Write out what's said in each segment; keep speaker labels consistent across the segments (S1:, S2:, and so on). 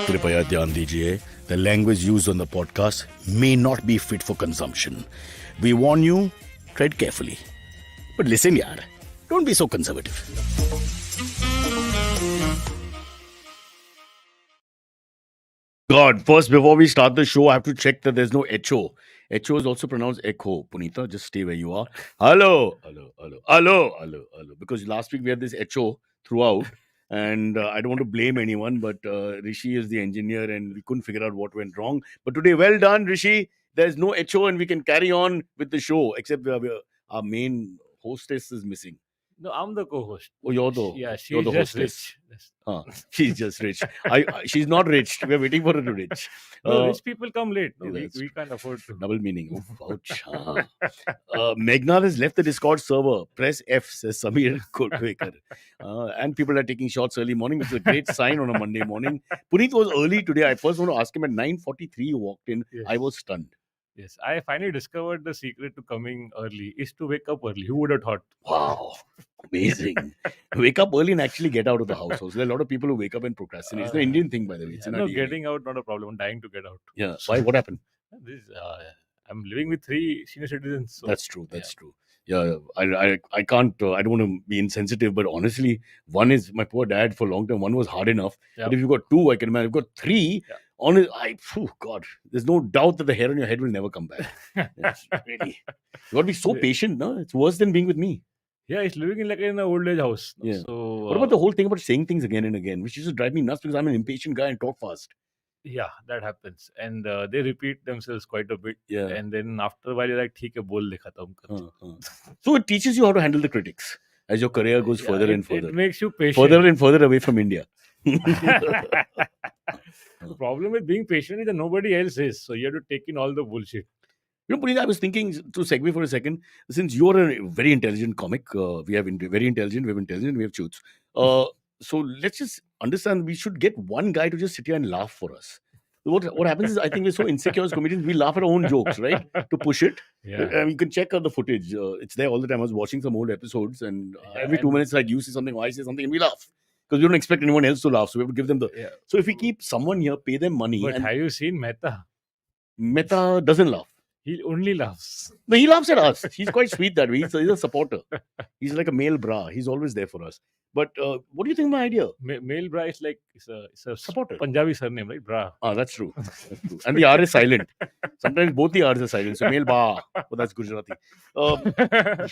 S1: कृपया ध्यान दीजिए. The language used on the podcast may not be fit for consumption. We warn you, tread carefully. But listen, yaar, don't be so conservative. God, first, before we start the show, I have to check that there's no echo. Echo is also pronounced echo. Punita, just stay where you are. Hello, hello, hello, hello, hello, hello. Because last week we had this echo throughout, and I don't want to blame anyone, but Rishi is the engineer, and we couldn't figure out what went wrong. But today, well done, Rishi. There's no echo, and we can carry on with the show. Except our main hostess is missing.
S2: No, I'm the co-host.
S1: Oh, you're the
S2: Yeah,
S1: you're
S2: she's
S1: the
S2: just
S1: hostess.
S2: rich.
S1: Huh. She's just rich. She's not rich. We're waiting for her to rich.
S2: No, rich people come late. No,
S1: yeah,
S2: we
S1: that's
S2: can't afford to.
S1: Double meaning. Oh, ouch. Meghna has left the Discord server. Press F, says Samir Kotwekar. And people are taking shots early morning, which is a great sign on a Monday morning. Puneet was early today. I first want to ask him at 9:43 you walked in.
S2: Yes.
S1: I was stunned.
S2: Yes, I finally discovered the secret to coming early is to wake up early. Who would have thought?
S1: Wow. Amazing. Wake up early and actually get out of the house. There are a lot of people who wake up and procrastinate. It's an Indian thing, by the way. It's in our
S2: No,
S1: DNA.
S2: getting out, not a problem. I'm dying to get out.
S1: Yeah. Why? What happened?
S2: This, I'm living with 3 senior citizens. So,
S1: That's true. That's true. Yeah, I can't. I don't want to be insensitive, but honestly, one is my poor dad for long term. One was hard enough.
S2: Yeah.
S1: But if you've got two, I can imagine. You've got three.
S2: Yeah.
S1: God, there's no doubt that the hair on your head will never come back. Yes, really. You got to be so patient, no? It's worse than being with me.
S2: Yeah, it's living in an old age house.
S1: Yeah.
S2: So
S1: what about the whole thing about saying things again and again, which used to drive me nuts because I'm an impatient guy and talk fast.
S2: Yeah, that happens, and they repeat themselves quite a bit.
S1: Yeah.
S2: And then after a while, you're like, "ठीक है, बोल दे खत्म कर."
S1: So it teaches you how to handle the critics as your career goes further and further.
S2: It makes you patient.
S1: Further and further away from India.
S2: The problem with being patient is that nobody else is, so you have to take in all the bullshit.
S1: You know, Puneet, I was thinking to segue for a second. Since you're a very intelligent comic, we have very intelligent, we have intelligent, we have shoots. So let's just understand we should get one guy to just sit here and laugh for us. What happens is I think we're so insecure as comedians, we laugh at our own jokes, right? To push it.
S2: Yeah.
S1: You can check out the footage. It's there all the time. I was watching some old episodes, and every 2 minutes, like you say something, or I say something, and we laugh. Because we don't expect anyone else to laugh. So we have to give them the.
S2: Yeah.
S1: So if we keep someone here, pay them money.
S2: But
S1: and
S2: have you seen Mehta?
S1: Mehta doesn't laugh.
S2: He only laughs.
S1: No, he laughs at us. He's quite sweet that way. He's a supporter. He's like a male bra. He's always there for us. But what do you think of my idea?
S2: Male bra is like it's a
S1: supporter.
S2: Punjabi surname, right? Bra.
S1: Ah, that's true. That's true. And the R is silent. Sometimes both the R's are silent. So male ba. But that's Gujarati.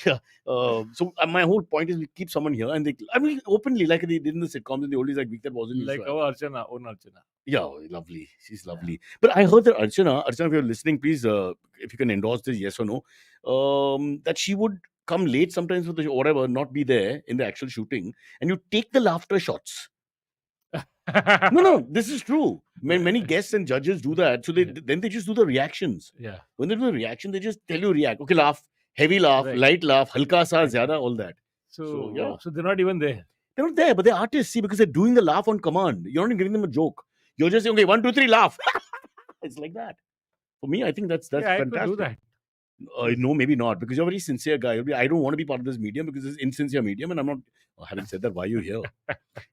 S1: Yeah. So my whole point is we keep someone here and openly like they did in the sitcoms in the oldies, like Victor wasn't
S2: like our Archana, own Archana.
S1: Yeah, lovely. She's lovely. But I heard that Archana, if you're listening, please, if you can endorse this, yes or no, that she would come late sometimes for the show, or whatever, not be there in the actual shooting, and you take the laughter shots. No, this is true. Many guests and judges do that. So then they just do the reactions.
S2: Yeah.
S1: When they do the reaction, they just tell you react. Okay, laugh, heavy laugh,
S2: Right.
S1: light laugh, halka sa, zyada, all that.
S2: So
S1: yeah.
S2: So they're not even there.
S1: They're not there, but they're artists, see, because they're doing the laugh on command. You're not even giving them a joke. You're just saying, okay, 1, 2, 3, laugh. It's like that. For me, I think that's fantastic.
S2: I could do that.
S1: No, maybe not, because you're a very sincere guy. I don't want to be part of this medium because it's insincere medium, and I'm not. Having said that, why are you here?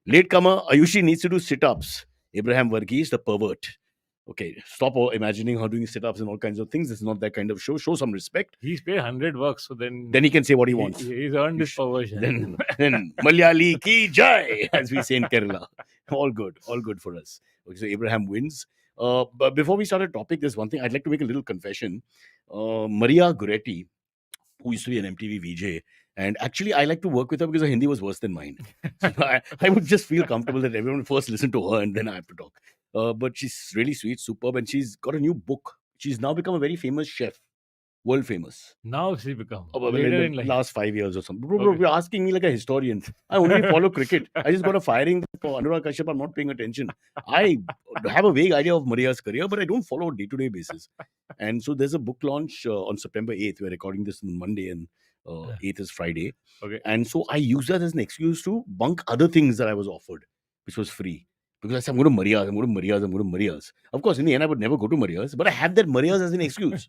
S1: Latecomer, Ayushi needs to do sit-ups. Abraham Varghese, the pervert. Okay, stop imagining her doing sit-ups and all kinds of things. This is not that kind of show. Show some respect.
S2: He's paid $100, so then
S1: he can say what he wants.
S2: He's earned his perversion.
S1: Then Malayali ki jai, as we say in Kerala. All good for us. Okay, so Abraham wins. But before we start a topic, there's one thing I'd like to make a little confession. Maria Goretti, who used to be an MTV VJ, and actually I like to work with her because her Hindi was worse than mine. So I would just feel comfortable that everyone first listen to her and then I have to talk. But she's really sweet, superb, and she's got a new book. She's now become a very famous chef. World famous.
S2: Now she become
S1: later in last 5 years or something. Bro, you're asking me like a historian. I only follow cricket. I just got a firing for Anurag Kashyap. I'm not paying attention. I have a vague idea of Maria's career, but I don't follow on day-to-day basis. And so there's a book launch on September 8th. We're recording this on Monday and 8th is Friday.
S2: Okay.
S1: And so I use that as an excuse to bunk other things that I was offered, which was free. Because I said, I'm going to Maria's. Of course, in the end, I would never go to Maria's, but I had that Maria's as an excuse,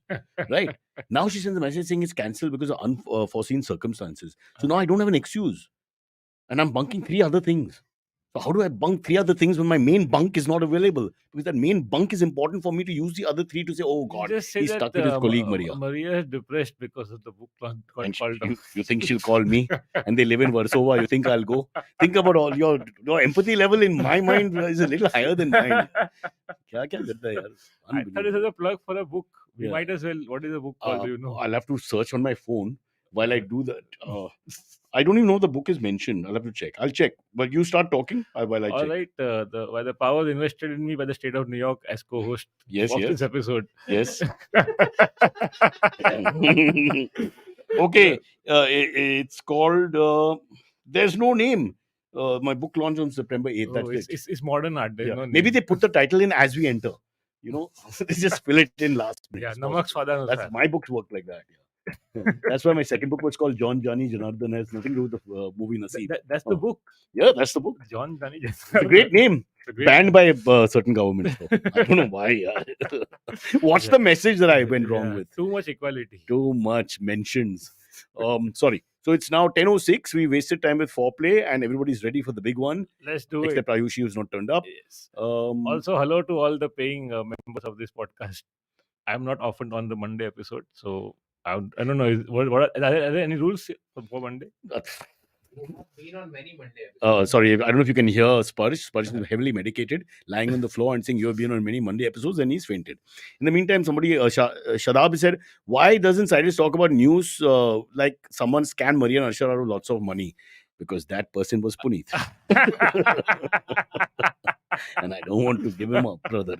S1: right? Now she sends a message saying it's cancelled because of unforeseen circumstances. So now I don't have an excuse. And I'm bunking 3 other things. So how do I bunk 3 other things when my main bunk is not available? Because that main bunk is important for me to use the other 3 to say, oh
S2: You
S1: God,
S2: just say
S1: he's
S2: that
S1: stuck with his colleague Maria.
S2: Maria is depressed because of the book got
S1: And
S2: called
S1: you
S2: off.
S1: think she'll call me? And they live in Warsaw. You think I'll go? Think about all your empathy level in my mind is a little higher than mine. Kya karta hai yaar?
S2: I thought it was a plug for a book. We
S1: Yeah.
S2: might as well. What is the book called? Do you know?
S1: I'll have to search on my phone while I do that. I don't even know if the book is mentioned. I'll have to check. I'll check. But you start talking while I
S2: All
S1: check.
S2: right. By the powers invested in me by the state of New York as co-host
S1: Yes,
S2: of
S1: yes.
S2: this episode.
S1: Yes. Okay. It's called There's No Name. My book launched on September 8th.
S2: Oh,
S1: That's it.
S2: it's modern art. There's
S1: Yeah.
S2: no
S1: Maybe
S2: name.
S1: they put the title in as we enter. You know, they just fill it in last minute.
S2: Yeah,
S1: It's
S2: Namak
S1: possible.
S2: Swada
S1: That's
S2: Anusar.
S1: my books work like that. Yeah. That's why my second book was called John Jani Janardhan. Has nothing to do with the movie Naseeb.
S2: That's the book.
S1: Yeah, that's the book.
S2: John Jani.
S1: It's a great name. Banned by certain governments. Though. I don't know why. Yeah. What's the message that I went wrong with?
S2: Too much equality.
S1: Too much mentions. Sorry. So it's now 10:06. We wasted time with foreplay, and everybody's ready for the big one.
S2: Let's do
S1: except Ayushi, who's not turned up.
S2: Yes. Also, hello to all the paying members of this podcast. I'm not often on the Monday episode, so I don't know. Are there any rules for Monday?
S3: Been on many Monday episodes.
S1: Sorry, I don't know if you can hear Spurge. Spurge is heavily medicated, lying on the floor and saying you have been on many Monday episodes, and he's fainted. In the meantime, somebody, Shadab said, why doesn't Cyrus talk about news like someone scanned Maria and Arshad out of lots of money? Because that person was Puneet. And I don't want to give him up, brother.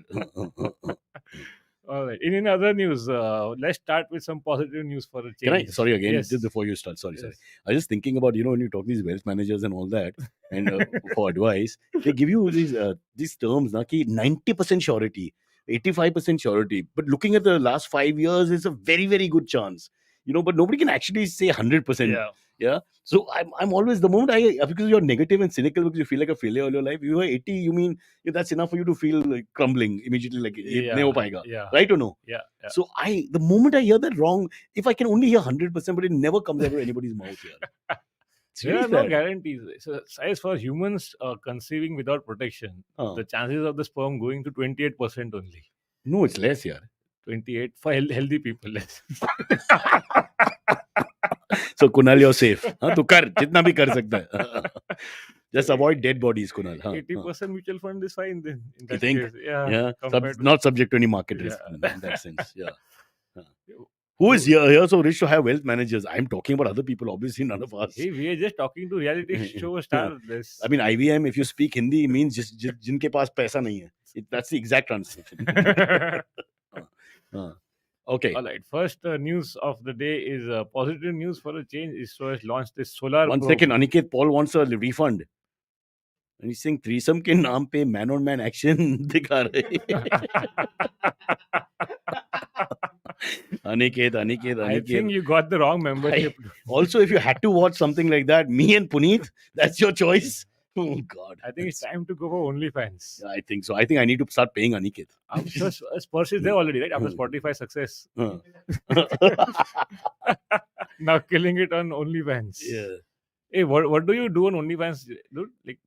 S2: All right. In other news, let's start with some positive news for a change.
S1: Can I? Sorry again,
S2: Yes.
S1: just before you start. Sorry.
S2: Yes.
S1: I was just thinking about, when you talk to these wealth managers and all that, and for advice, they give you these terms, na, ki 90% surety, 85% surety. But looking at the last 5 years, it's a very, very good chance. But nobody can actually say 100%. Yeah. So I'm always, the moment because you're negative and cynical because you feel like a failure all your life, you are 80, you mean that's enough for you to feel like crumbling immediately, like ye nahi ho payega.
S2: Yeah.
S1: Right or no?
S2: Yeah.
S1: So the moment I hear that wrong, if I can only hear 100%, but it never comes out of anybody's mouth here.
S2: There are no guarantees. So, as for humans conceiving without protection, the chances of the sperm going to 28% only.
S1: No, it's less, yeah.
S2: 28 for healthy people, less.
S1: So Kunal, you're safe. Tu kar, jitna bhi kar sakta hai. Just avoid dead bodies, Kunal.
S2: 80% mutual fund is fine then. In that
S1: You think?
S2: case. Yeah.
S1: Not subject to any market risk in that sense. Yeah. Who is here so rich to have wealth managers? I'm talking about other people, obviously none of us.
S2: Hey, we are just talking to reality show stars.
S1: I mean, IVM, if you speak Hindi, means just jinke paas paisa nahi hai. That's the exact translation. Okay.
S2: All right. First news of the day is positive news for a change. ISRO has launched this solar
S1: One
S2: probe.
S1: second, Aniket Paul wants a refund. And he's saying threesome ke naam pe man on man action dikha rahe. Aniket.
S2: I think you got the wrong membership.
S1: Also, if you had to watch something like that, me and Puneet, that's your choice. Oh God!
S2: I think it's time to go for OnlyFans.
S1: Yeah, I think so. I think I need to start paying Aniket.
S2: I'm sure Spurs is there already, right? After Spotify success. Now killing it on OnlyFans.
S1: Yeah.
S2: Hey, what do you do on OnlyFans, dude? Like,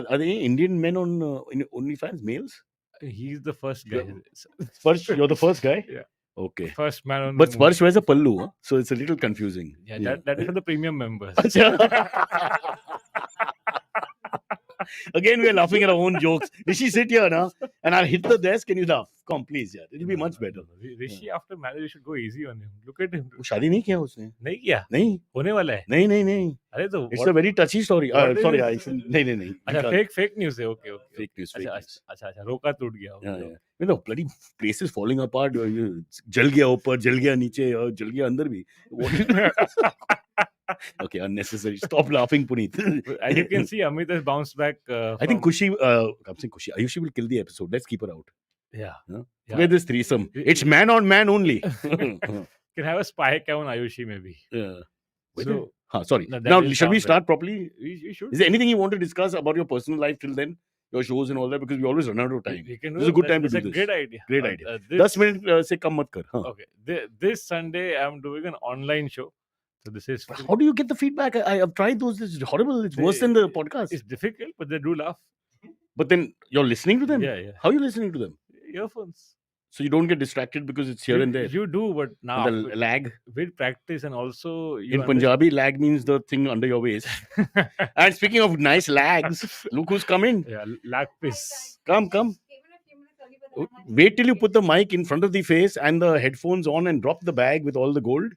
S1: are they Indian men on OnlyFans, males?
S2: He's the first guy.
S1: First, you're the first guy?
S2: Yeah.
S1: Okay.
S2: First man on.
S1: But Sparsh wears a pallu, huh? So it's a little confusing.
S2: Yeah, that is for the premium members.
S1: Again, we are laughing at our own jokes. Rishi, sit here now, and I'll hit the desk and you laugh. Come, please, yeah. It'll be much better.
S2: Rishi, after marriage, you should go easy on him. Look at him.
S1: वो शादी नहीं किया उसने?
S2: नहीं किया?
S1: नहीं.
S2: होने वाला है?
S1: नहीं.
S2: अरे तो.
S1: It's a very touchy story. Sorry, नहीं.
S2: अच्छा, fake news है. Okay.
S1: Fake news.
S2: अच्छा, रोका टूट गया.
S1: Yeah. The bloody place is falling apart. जल गया ऊपर, जल गया नीचे, जल गया अंदर भी. Okay, unnecessary. Stop laughing, Puneet.
S2: As you can see, Amit has bounced back.
S1: I think Kushi, I'm saying Kushi, Ayushi will kill the episode. Let's keep her out.
S2: Yeah.
S1: Forget this threesome. It's man on man only.
S2: Can have a spy cam on Ayushi maybe.
S1: Yeah.
S2: So,
S1: sorry.
S2: No,
S1: now, shall we start properly?
S2: We should.
S1: Is there anything you want to discuss about your personal life till then? Your shows and all that? Because we always run out of time.
S2: This
S1: is a good time to do this.
S2: It's a great idea.
S1: Great idea. 10 minutes se kam mat kar.
S2: Okay. This Sunday, I'm doing an online show. So this is
S1: How do you get the feedback? I've tried those. It's horrible. It's worse than the podcast.
S2: It's difficult, but they do laugh.
S1: But then you're listening to them?
S2: Yeah.
S1: How are you listening to them?
S2: Earphones.
S1: So you don't get distracted because it's here and there.
S2: You do, but now
S1: And the lag.
S2: with practice and also
S1: In Punjabi, lag means the thing under your waist. And speaking of nice lags, look who's coming.
S2: Yeah, lag piss.
S1: Come. Wait till you put the mic in front of the face and the headphones on and drop the bag with all the gold.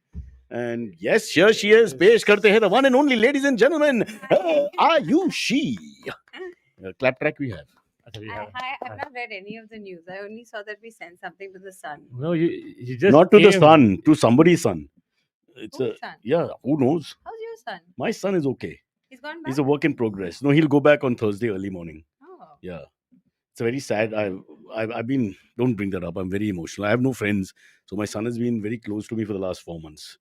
S1: And yes, here she is. Pesh karte hai the one and only, ladies and gentlemen, Ayushi. Clap track we have.
S4: I've not read any of the news. I only saw that we sent something to the sun.
S2: No, you just
S1: Not to the
S2: came.
S1: sun, to somebody's son. It's
S4: Whose son?
S1: yeah, who knows?
S4: How's your son?
S1: My son is okay.
S4: He's gone back.
S1: He's a work in progress. No, he'll go back on Thursday early morning.
S4: Oh.
S1: Yeah. It's a very sad. I've been, don't bring that up. I'm very emotional. I have no friends. So my son has been very close to me for the last 4 months.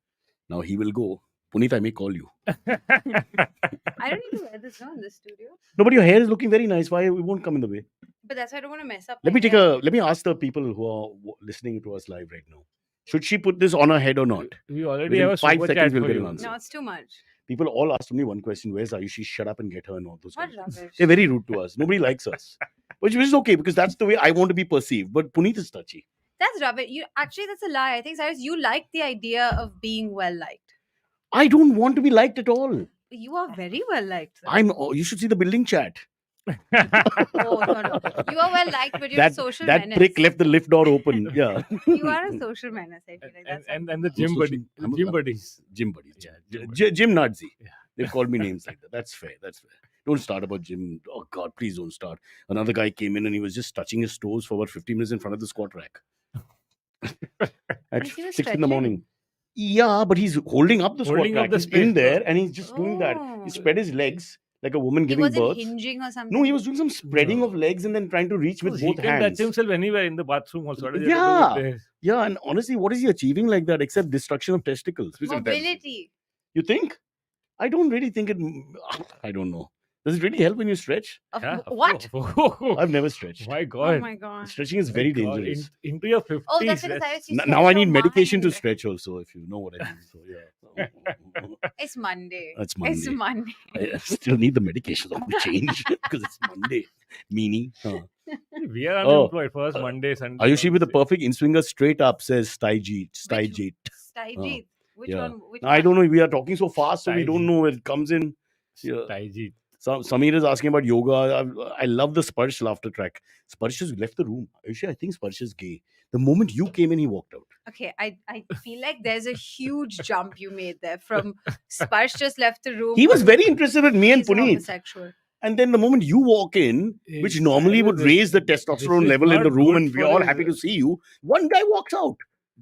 S1: Now he will go. Puneet, I may call you.
S4: I don't need to wear this now in the studio.
S1: No, but your hair is looking very nice. Why it won't come in the way?
S4: But that's why I don't want to mess up.
S1: Let
S4: my
S1: me
S4: hair.
S1: let me ask the people who are listening to us live right now. Should she put this on her head or not?
S2: We already
S1: Within
S2: have a
S1: 5
S2: super
S1: seconds
S2: chat
S1: we'll
S2: for
S1: get
S2: you.
S1: an answer.
S4: No, it's too much.
S1: People all asked me one question: where's Ayushi? Shut up and get her and all those
S4: What
S1: kind of things.
S4: rubbish.
S1: They're very rude to us. Nobody likes us. Which is okay because that's the way I want to be perceived. But Puneet is touchy.
S4: That's rubbish. That's a lie. I think, Cyrus, you like the idea of being well liked.
S1: I don't want to be liked at all.
S4: You are very well liked.
S1: You should see the building chat.
S4: Oh, no. You are well liked, but you're a social
S1: that
S4: menace.
S1: prick left the lift door open. Yeah.
S4: You are a social menace. I feel like that's
S2: and the gym buddy. Gym buddies.
S1: Gym buddies.
S2: Yeah,
S1: Gym Nazi.
S2: Yeah.
S1: They've called me names like that. That's fair. Don't start about gym. Oh God, please don't start. Another guy came in and he was just touching his toes for about 15 minutes in front of the squat rack. At
S4: Like he was
S1: 6 in the
S4: stretching.
S1: morning. Yeah, but he's holding up the squat
S2: Holding up
S1: rack.
S2: the
S1: He's
S2: space,
S1: in there
S2: no?
S1: and he's just doing that.
S4: Oh.
S1: He spread his legs like a woman
S4: He
S1: giving
S4: wasn't
S1: birth.
S4: hinging or something.
S1: No, he was doing some spreading
S2: No.
S1: of legs and then trying to reach with
S2: He
S1: both
S2: can touch
S1: hands.
S2: himself anywhere in the bathroom also. What does he have to do with this?
S1: Yeah, and honestly, what is he achieving like that except destruction of testicles?
S4: Mobility.
S1: You think? I don't really think it. I don't know. Does it really help when you stretch?
S2: Yeah,
S4: What?
S1: I've never stretched.
S2: My
S4: Oh
S2: God.
S4: my god.
S1: Stretching is
S2: My
S1: very
S2: God.
S1: dangerous.
S2: Into your 50s.
S4: Oh, that's what
S2: yes.
S4: Cyrus used to
S1: Now I
S4: show
S1: need medication to
S4: mind.
S1: stretch also, if you know what I mean. So yeah,
S4: It's Monday.
S1: that's Monday.
S4: It's Monday.
S1: I still need the medication to change because it's Monday. Meanie.
S2: We are
S1: Oh,
S2: unemployed. First Monday, Sunday.
S1: Ayushi with the
S2: Wednesday.
S1: perfect in-swinger straight up says Stygit.
S4: Stygit. Which
S1: Yeah.
S4: one? Which
S1: I
S4: one?
S1: don't know. We are talking so fast, so we
S2: Stygit.
S1: don't know where it comes in. Yeah.
S2: Taiji.
S1: Samir is asking about yoga. I love the Sparsh laughter track. Sparsh has left the room. Ayushi, I think Sparsh is gay. The moment you came in, he walked out.
S4: Okay, I feel like there's a huge jump you made there from Sparsh just left the room.
S1: He was very interested in me and
S4: He's a
S1: Puneet.
S4: homosexual.
S1: And then the moment you walk in, which normally would raise the testosterone
S2: is
S1: level in
S2: not
S1: the room
S2: good
S1: and we're
S2: for
S1: all
S2: his-
S1: happy to see you, one guy walks out.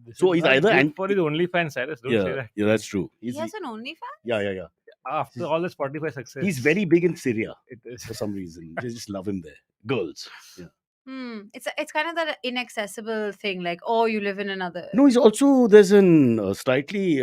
S2: This
S1: So
S2: is
S1: he's
S2: not
S1: either
S2: good
S1: anti-
S2: for his OnlyFans, Cyrus. Don't say that.
S1: Yeah, that's true.
S4: He has an OnlyFans?
S1: Yeah.
S2: After all the Spotify success,
S1: He's very big in Syria
S2: It is.
S1: for some reason. They just love him there. Girls. Yeah.
S4: It's kind of that inaccessible thing, like, oh, you live in another.
S1: No, he's also, there's an slightly,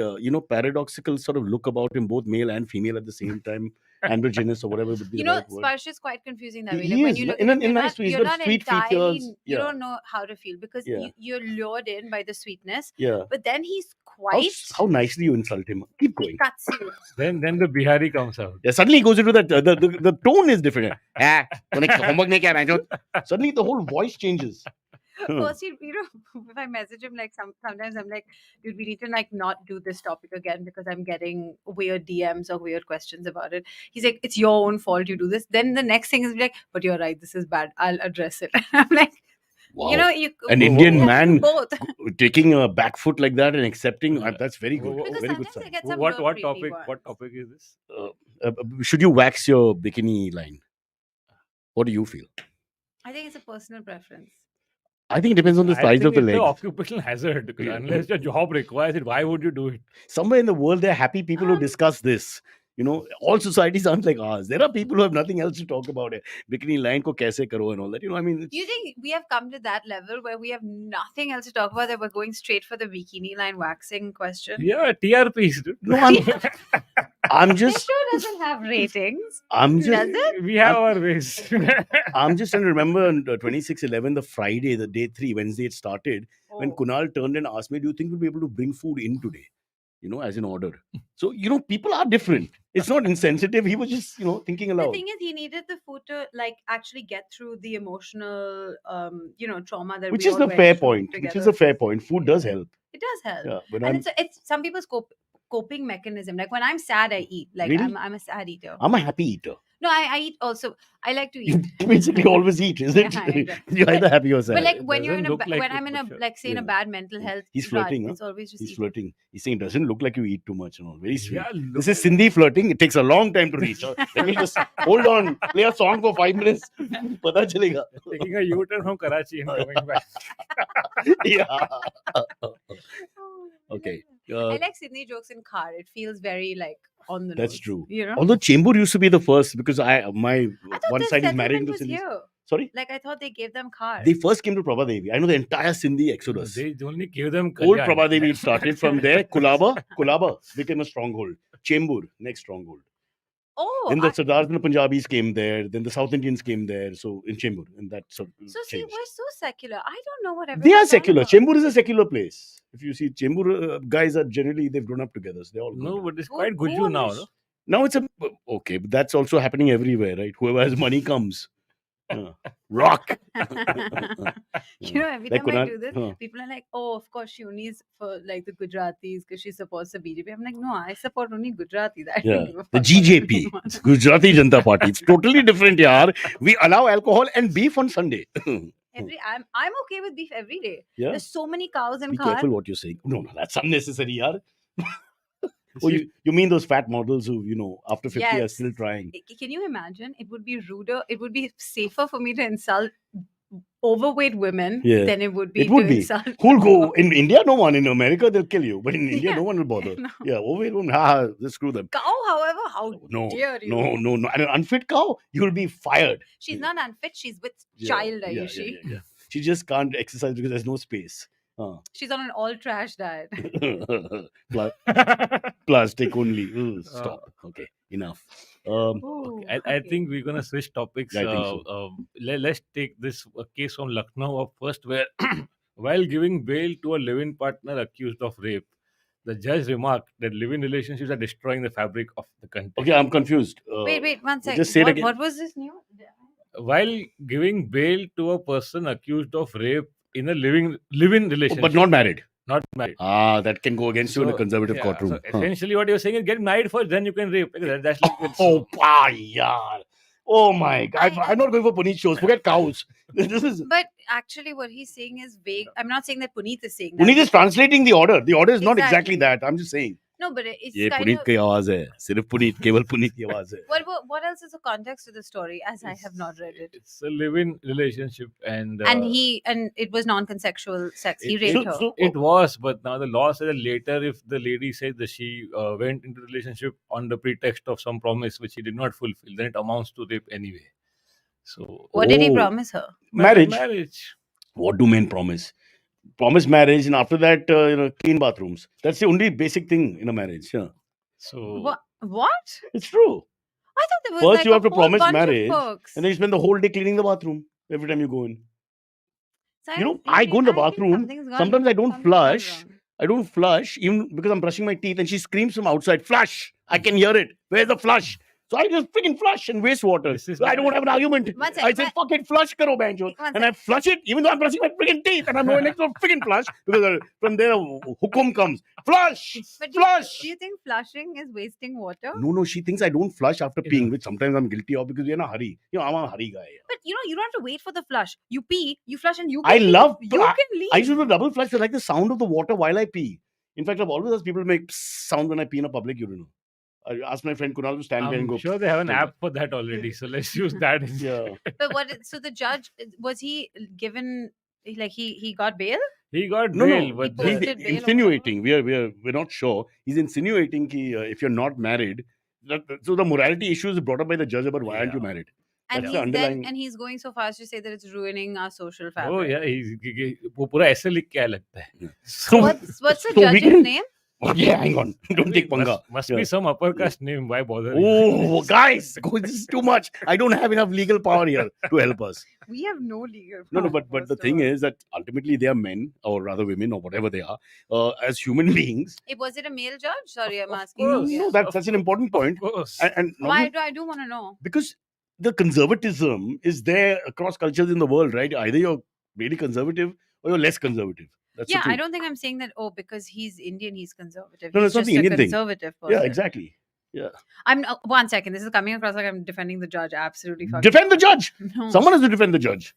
S1: paradoxical sort of look about him, both male and female at the same time. Androgynous or whatever would be
S4: You
S1: the
S4: know,
S1: right word.
S4: Sparsh is quite confusing that way.
S1: He
S4: Like when
S1: is,
S4: you look
S1: in
S4: at
S1: a-
S4: him,
S1: in
S4: you're
S1: nice
S4: not,
S1: way. He's
S4: you're
S1: got
S4: not
S1: sweet
S4: entirely,
S1: features.
S4: you
S1: Yeah.
S4: don't know how to feel because
S1: Yeah.
S4: you're lured in by the sweetness.
S1: Yeah.
S4: But then he's
S1: How,
S4: quite.
S1: how nicely you insult him. Keep
S4: He
S1: going.
S4: cuts you.
S2: Then the Bihari comes out.
S1: Yeah, suddenly he goes into that. The tone is different. Ah, homework nahi kiya, man. Suddenly the whole voice changes.
S4: First, if I message him, like sometimes I'm like, dude, we need to like not do this topic again because I'm getting weird DMs or weird questions about it. He's like, it's your own fault you do this. Then the next thing is like, but you're right, this is bad. I'll address it. I'm like,
S1: Wow.
S4: An
S1: An Indian man
S4: both.
S1: taking a back foot like that and accepting, that's very good.
S2: Because
S4: Because
S1: Very good
S4: sometimes I
S1: sign.
S4: get some
S2: What
S4: real
S2: what
S4: creepy
S2: topic?
S4: ones.
S2: What topic is this?
S1: Should you wax your bikini line? What do you feel?
S4: I think it's a personal preference.
S1: I think it depends on the
S2: I
S1: size
S2: think
S1: of the
S2: it's
S1: leg.
S2: an occupational hazard. Because
S1: Yeah.
S2: unless your job requires it, why would you do it?
S1: Somewhere in the world, there are happy people who
S4: Um,
S1: discuss this. All societies aren't like ours. There are people who have nothing else to talk about it. Bikini line ko kaise karo and all that. I mean,
S4: You think we have come to that level where we have nothing else to talk about, that we're going straight for the bikini line waxing question?
S2: Yeah, TRPs. Dude.
S1: no, I'm
S4: This
S1: just,
S4: show doesn't have ratings.
S1: I'm
S4: Does
S1: just,
S4: it?
S2: We have our ways.
S1: I'm just trying to remember on 26/11, the Friday, the day 3, Wednesday it started, when
S4: Oh.
S1: Kunal turned and asked me, "Do you think we'll be able to bring food in today?" as an order. So, people are different. It's not insensitive. He was just, thinking
S4: The
S1: aloud.
S4: thing is, he needed the food to actually get through the emotional, trauma that
S1: Which
S4: we
S1: is
S4: all
S1: the
S4: went
S1: fair
S4: through
S1: point. Which is
S4: together.
S1: a fair point. Food does
S4: Yeah.
S1: help.
S4: It does help,
S1: Yeah. When
S4: and
S1: I'm,
S4: it's some people's coping mechanism. Like when I'm sad, I eat. Like
S1: Really?
S4: I'm a sad eater.
S1: I'm a happy eater.
S4: No, I eat also. I like to
S1: You
S4: eat.
S1: basically always eat, is it?
S4: Yeah, I do.
S1: You're either happy or
S4: But
S1: sad.
S4: like
S2: It
S4: when you're in
S2: doesn't
S4: a
S2: look like
S4: when
S2: it,
S4: I'm in
S2: but
S4: a
S2: sure.
S4: in a
S1: Yeah.
S4: bad mental health
S1: He's
S4: rut,
S1: flirting, huh?
S4: it's always just
S1: He's
S4: eating.
S1: flirting. He's saying, doesn't look like you eat too much. Very sweet.
S2: Yeah,
S1: This is Sindhi flirting. It takes a long time to reach. Let me just hold on. Play a song for 5 minutes. Pata chalega.
S2: taking a U-turn from Karachi and coming back.
S1: Yeah.
S4: Oh, I
S1: Okay.
S4: like that. I like Sydney jokes in car. It feels very on the
S1: That's
S4: nose.
S1: true.
S4: You know.
S1: Although Chembur used to be the first because my
S4: I thought
S1: one
S4: the
S1: side is married
S4: settlement
S1: into
S4: was
S1: Sindhi.
S4: here.
S1: Sorry?
S4: Like I thought they gave them cars.
S1: They first came to Prabhadevi. I know the entire Sindhi exodus.
S2: They only gave them
S1: Old
S2: Kalyan.
S1: Prabhadevi started from there. Kulaba became a stronghold. Chembur, next stronghold.
S4: Oh,
S1: Then the Sardars and the Punjabis came there. Then the South Indians came there. So in Chembur, and that sort of
S4: so see,
S1: changed.
S4: we're so secular. I don't know what
S1: They are
S4: everyone's on
S1: secular.
S4: about.
S1: Chembur is a secular place. If you see Chembur guys are generally they've grown up together. So they're all good.
S2: No, but it's
S4: Who-
S2: quite
S4: who
S2: Guju
S4: on
S2: now,
S4: this-
S2: no?
S1: Now it's okay, but that's also happening everywhere, right? Whoever has money comes. Rock.
S4: Every
S1: Like
S4: time I
S1: Kunal-
S4: do this, people are like, "Oh, of course, she only is for the Gujaratis because she supports the BJP." I'm like, "No, I support only Gujaratis. I
S1: Yeah,
S4: don't give a
S1: the
S4: fuck about
S1: GJP,
S4: anyone."
S1: Gujarati Janata Party. It's totally different, yaar. We allow alcohol and beef on Sunday.
S4: I'm okay with beef every day.
S1: Yeah.
S4: There's so many cows in
S1: Be
S4: car.
S1: careful what you're saying. No, that's unnecessary, yaar. Oh,
S2: See,
S1: you mean those fat models who, after 50 are
S4: Yes.
S1: still trying?
S4: Can you imagine? It would be ruder. It would be safer for me to insult overweight women
S1: Yeah.
S4: than it would be
S1: It would
S4: to
S1: be.
S4: insult.
S1: Who'll go? In India, no one. In America, they'll kill you. But in India,
S4: Yeah.
S1: no one will bother.
S4: No.
S1: Yeah, overweight women, just screw them.
S4: Cow, however, how
S1: No,
S4: dare you?
S1: no. And an unfit cow, you'll be fired.
S4: She's not unfit. She's with
S1: Yeah,
S4: child,
S1: yeah,
S4: Ayushi.
S1: yeah. She just can't exercise because there's no space.
S4: She's on an all trash diet.
S1: Plastic only. Ugh, stop. Okay, enough.
S4: Ooh,
S2: I
S4: okay.
S2: think we're gonna switch topics.
S1: I think so.
S2: Let's take this case from Lucknow up first, where while giving bail to a live-in partner accused of rape, the judge remarked that live-in relationships are destroying the fabric of the country.
S1: Okay, I'm confused.
S4: Wait, one second.
S1: Just say it again.
S4: What was this new?
S2: While giving bail to a person accused of rape in a live-in relationship,
S1: But not married.
S2: not married.
S1: That can go against you in a conservative
S2: yeah,
S1: courtroom.
S2: So essentially, what you're saying is get married first, then you can rape. That's like
S1: Oh, yaar. Oh my God. I'm not going for Puneet shows. Forget cows. This is
S4: But actually, what he's saying is vague. I'm not saying that Puneet is saying that.
S1: Puneet is translating the order. The order is not exactly
S4: Exactly.
S1: that. I'm just saying.
S4: No, but it's
S1: ये
S4: kind
S1: Puneet
S4: of.
S1: की आवाज है सिर्फ पुनीत केवल पुनीत की आवाज है
S4: What else is the context to the story? As I have not read it.
S2: It's a live-in relationship, and
S4: it was non-consensual sex. He
S2: it-
S4: raped her.
S2: it was, but now the law says that later, if the lady says that she went into the relationship on the pretext of some promise which she did not fulfill, then it amounts to rape anyway. So
S4: What did he
S1: Oh.
S4: promise her?
S1: Marriage.
S2: Marriage.
S1: What do men promise? Promise marriage, and after that, clean bathrooms. That's the only basic thing in a marriage. Yeah,
S2: So
S4: What?
S1: it's true.
S4: I thought there was
S1: First,
S4: like
S1: you have
S4: a
S1: to
S4: whole
S1: promise
S4: bunch
S1: marriage,
S4: of perks.
S1: and then you spend the whole day cleaning the bathroom every time you go in.
S4: Cyrus,
S1: I go in the
S4: think
S1: bathroom.
S4: something's gone-
S1: Sometimes I don't
S4: something's gone
S1: flush.
S4: wrong.
S1: I don't flush even because I'm brushing my teeth, and she screams from outside, "Flush!" I can hear it. Where's the flush? So I just freaking flush and waste water.
S2: This is
S1: I don't have an argument.
S4: One sec,
S1: I say,
S4: one-
S1: "Fuck it, flush karo, banjo."
S4: One
S1: And I flush it, even though I'm brushing my freaking teeth, and I'm going next to a freaking flush because from there hukum comes. Flush,
S4: But
S1: flush.
S4: do you think flushing is wasting water?
S1: No, she thinks I don't flush after
S2: Yeah.
S1: peeing, which sometimes I'm guilty of because we're in a hurry. I'm a hurry guy.
S4: But you don't have to wait for the flush. You pee, you flush, and you
S1: I
S4: can leave.
S1: love-
S4: You can leave.
S1: I used to do double flush. I like the sound of the water while I pee. In fact, I've always asked people to make sound when I pee in a public urinal. I asked my friend Kunal to stand there and go.
S2: I'm sure they have an
S1: like
S2: app for that already. So let's use that.
S1: Yeah.
S4: But so the judge, was he given, like he got bail?
S2: He got
S1: No,
S2: bail,
S1: no.
S2: but
S4: He
S1: He's
S4: posted bail or
S1: insinuating. We're not sure. He's insinuating that if you're not married, so the morality issue is brought up by the judge about why aren't you
S2: Yeah.
S1: married?
S4: And
S1: That's the underlying-
S4: he's going so far as to say that it's ruining our social fabric.
S2: oh yeah, वो पूरा ऐसे लिख के आया लगता है.
S1: So
S4: What's the
S1: So we
S4: judge's
S1: can-
S4: name?
S1: Oh, yeah, hang on. Don't take panga.
S2: Must
S1: Yeah.
S2: be some upper caste name. Why bother?
S1: Oh, guys, this is too much. I don't have enough legal power here to help us.
S4: We have no legal
S1: No,
S4: power,
S1: but the
S4: first
S1: thing
S4: of all.
S1: is that ultimately they are men, or rather women, or whatever they are, as human beings.
S4: Was it a male judge? Sorry, I'm
S2: Of
S4: asking.
S2: course.
S4: you.
S1: No,
S4: Yeah.
S1: that's an important point.
S2: Of course.
S1: And not
S4: Why
S1: only-
S4: I do want to know.
S1: because the conservatism is there across cultures in the world, right? Either you're really conservative or you're less conservative. That's the
S4: Yeah, I
S1: truth.
S4: don't think I'm saying that. Oh, because he's Indian, he's conservative.
S1: No,
S4: he's
S1: it's not
S4: just
S1: the Indian
S4: a
S1: thing.
S4: conservative person.
S1: Yeah, exactly. Yeah.
S4: I'm 1 second. This is coming across like I'm defending the judge. Absolutely fucking
S1: Defend the
S4: not.
S1: judge.
S4: No.
S1: Someone has to defend the judge.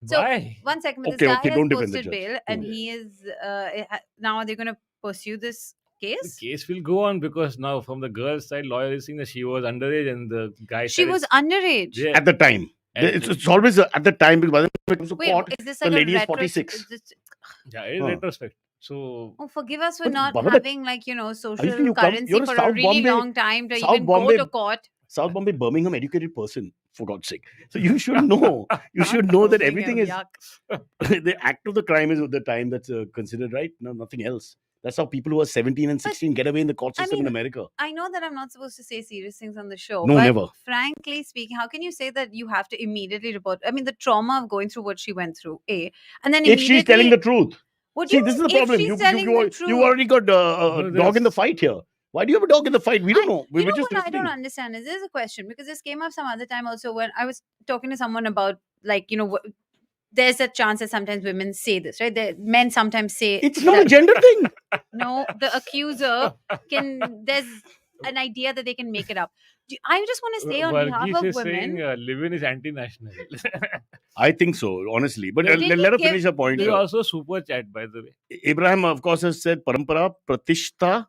S4: So,
S2: Why?
S4: 1 second. But
S1: Okay,
S4: this guy
S1: okay,
S4: has
S1: don't defend the
S4: posted
S1: judge.
S4: bail, and
S1: Okay.
S4: he is now. Are they going to pursue this
S2: The
S4: case?
S2: case will go on because now from the girl's side, lawyer is saying that she was underage and the guy
S4: She
S2: said
S4: was
S2: it's-
S4: underage.
S2: Yeah.
S1: At the time.
S2: At
S1: It's,
S2: the-
S1: it's always at the time, because by the time it comes to
S4: Wait,
S1: court,
S4: is this
S1: the
S4: like
S1: lady
S4: a
S1: is 46.
S4: Is this,
S2: Yeah, in
S1: Huh.
S2: retrospect. So
S4: oh, forgive us for
S1: But
S4: not
S1: Baba, that-
S4: having social
S1: you come-
S4: currency
S1: you're a
S4: for a
S1: South
S4: really
S1: Bombay-
S4: long time to
S1: South
S4: even
S1: Bombay-
S4: go to court.
S1: South Bombay, Birmingham educated person, for God's sake. So you should know. You should know that everything is the act of the crime is the time that's considered, right? No, nothing else. That's how people who are 17 and 16 get away in the court
S4: I
S1: system in
S4: mean,
S1: America.
S4: I know that I'm not supposed to say serious things on the show.
S1: No,
S4: but
S1: never.
S4: Frankly speaking, how can you say that you have to immediately report? I mean, the trauma of going through what she went through, A. And then
S1: If she's telling the truth.
S4: What do
S1: See,
S4: you
S1: this is the
S4: mean,
S1: problem.
S4: If she's telling the truth?
S1: You already got a
S2: No,
S1: dog in the
S2: there's-
S1: fight here. Why do you have a dog in the fight? We don't know.
S4: You
S1: We're
S4: know
S1: just
S4: what I don't
S1: listening.
S4: understand is there's a question because this came up some other time also when I was talking to someone about there's a chance that sometimes women say this, right? Men sometimes say
S1: It's not a
S4: that-
S1: gender thing.
S4: No, the accuser there's an idea that they can make it up. I just want to say on behalf
S2: Varghese
S4: of
S2: is
S4: women.
S2: saying Livin is anti-national.
S1: I think so, honestly. But
S4: Did he
S1: let her
S4: give-
S1: finish her point.
S2: This is also super chat, by the way.
S1: Abraham, of course, has said Parampara, Pratishta,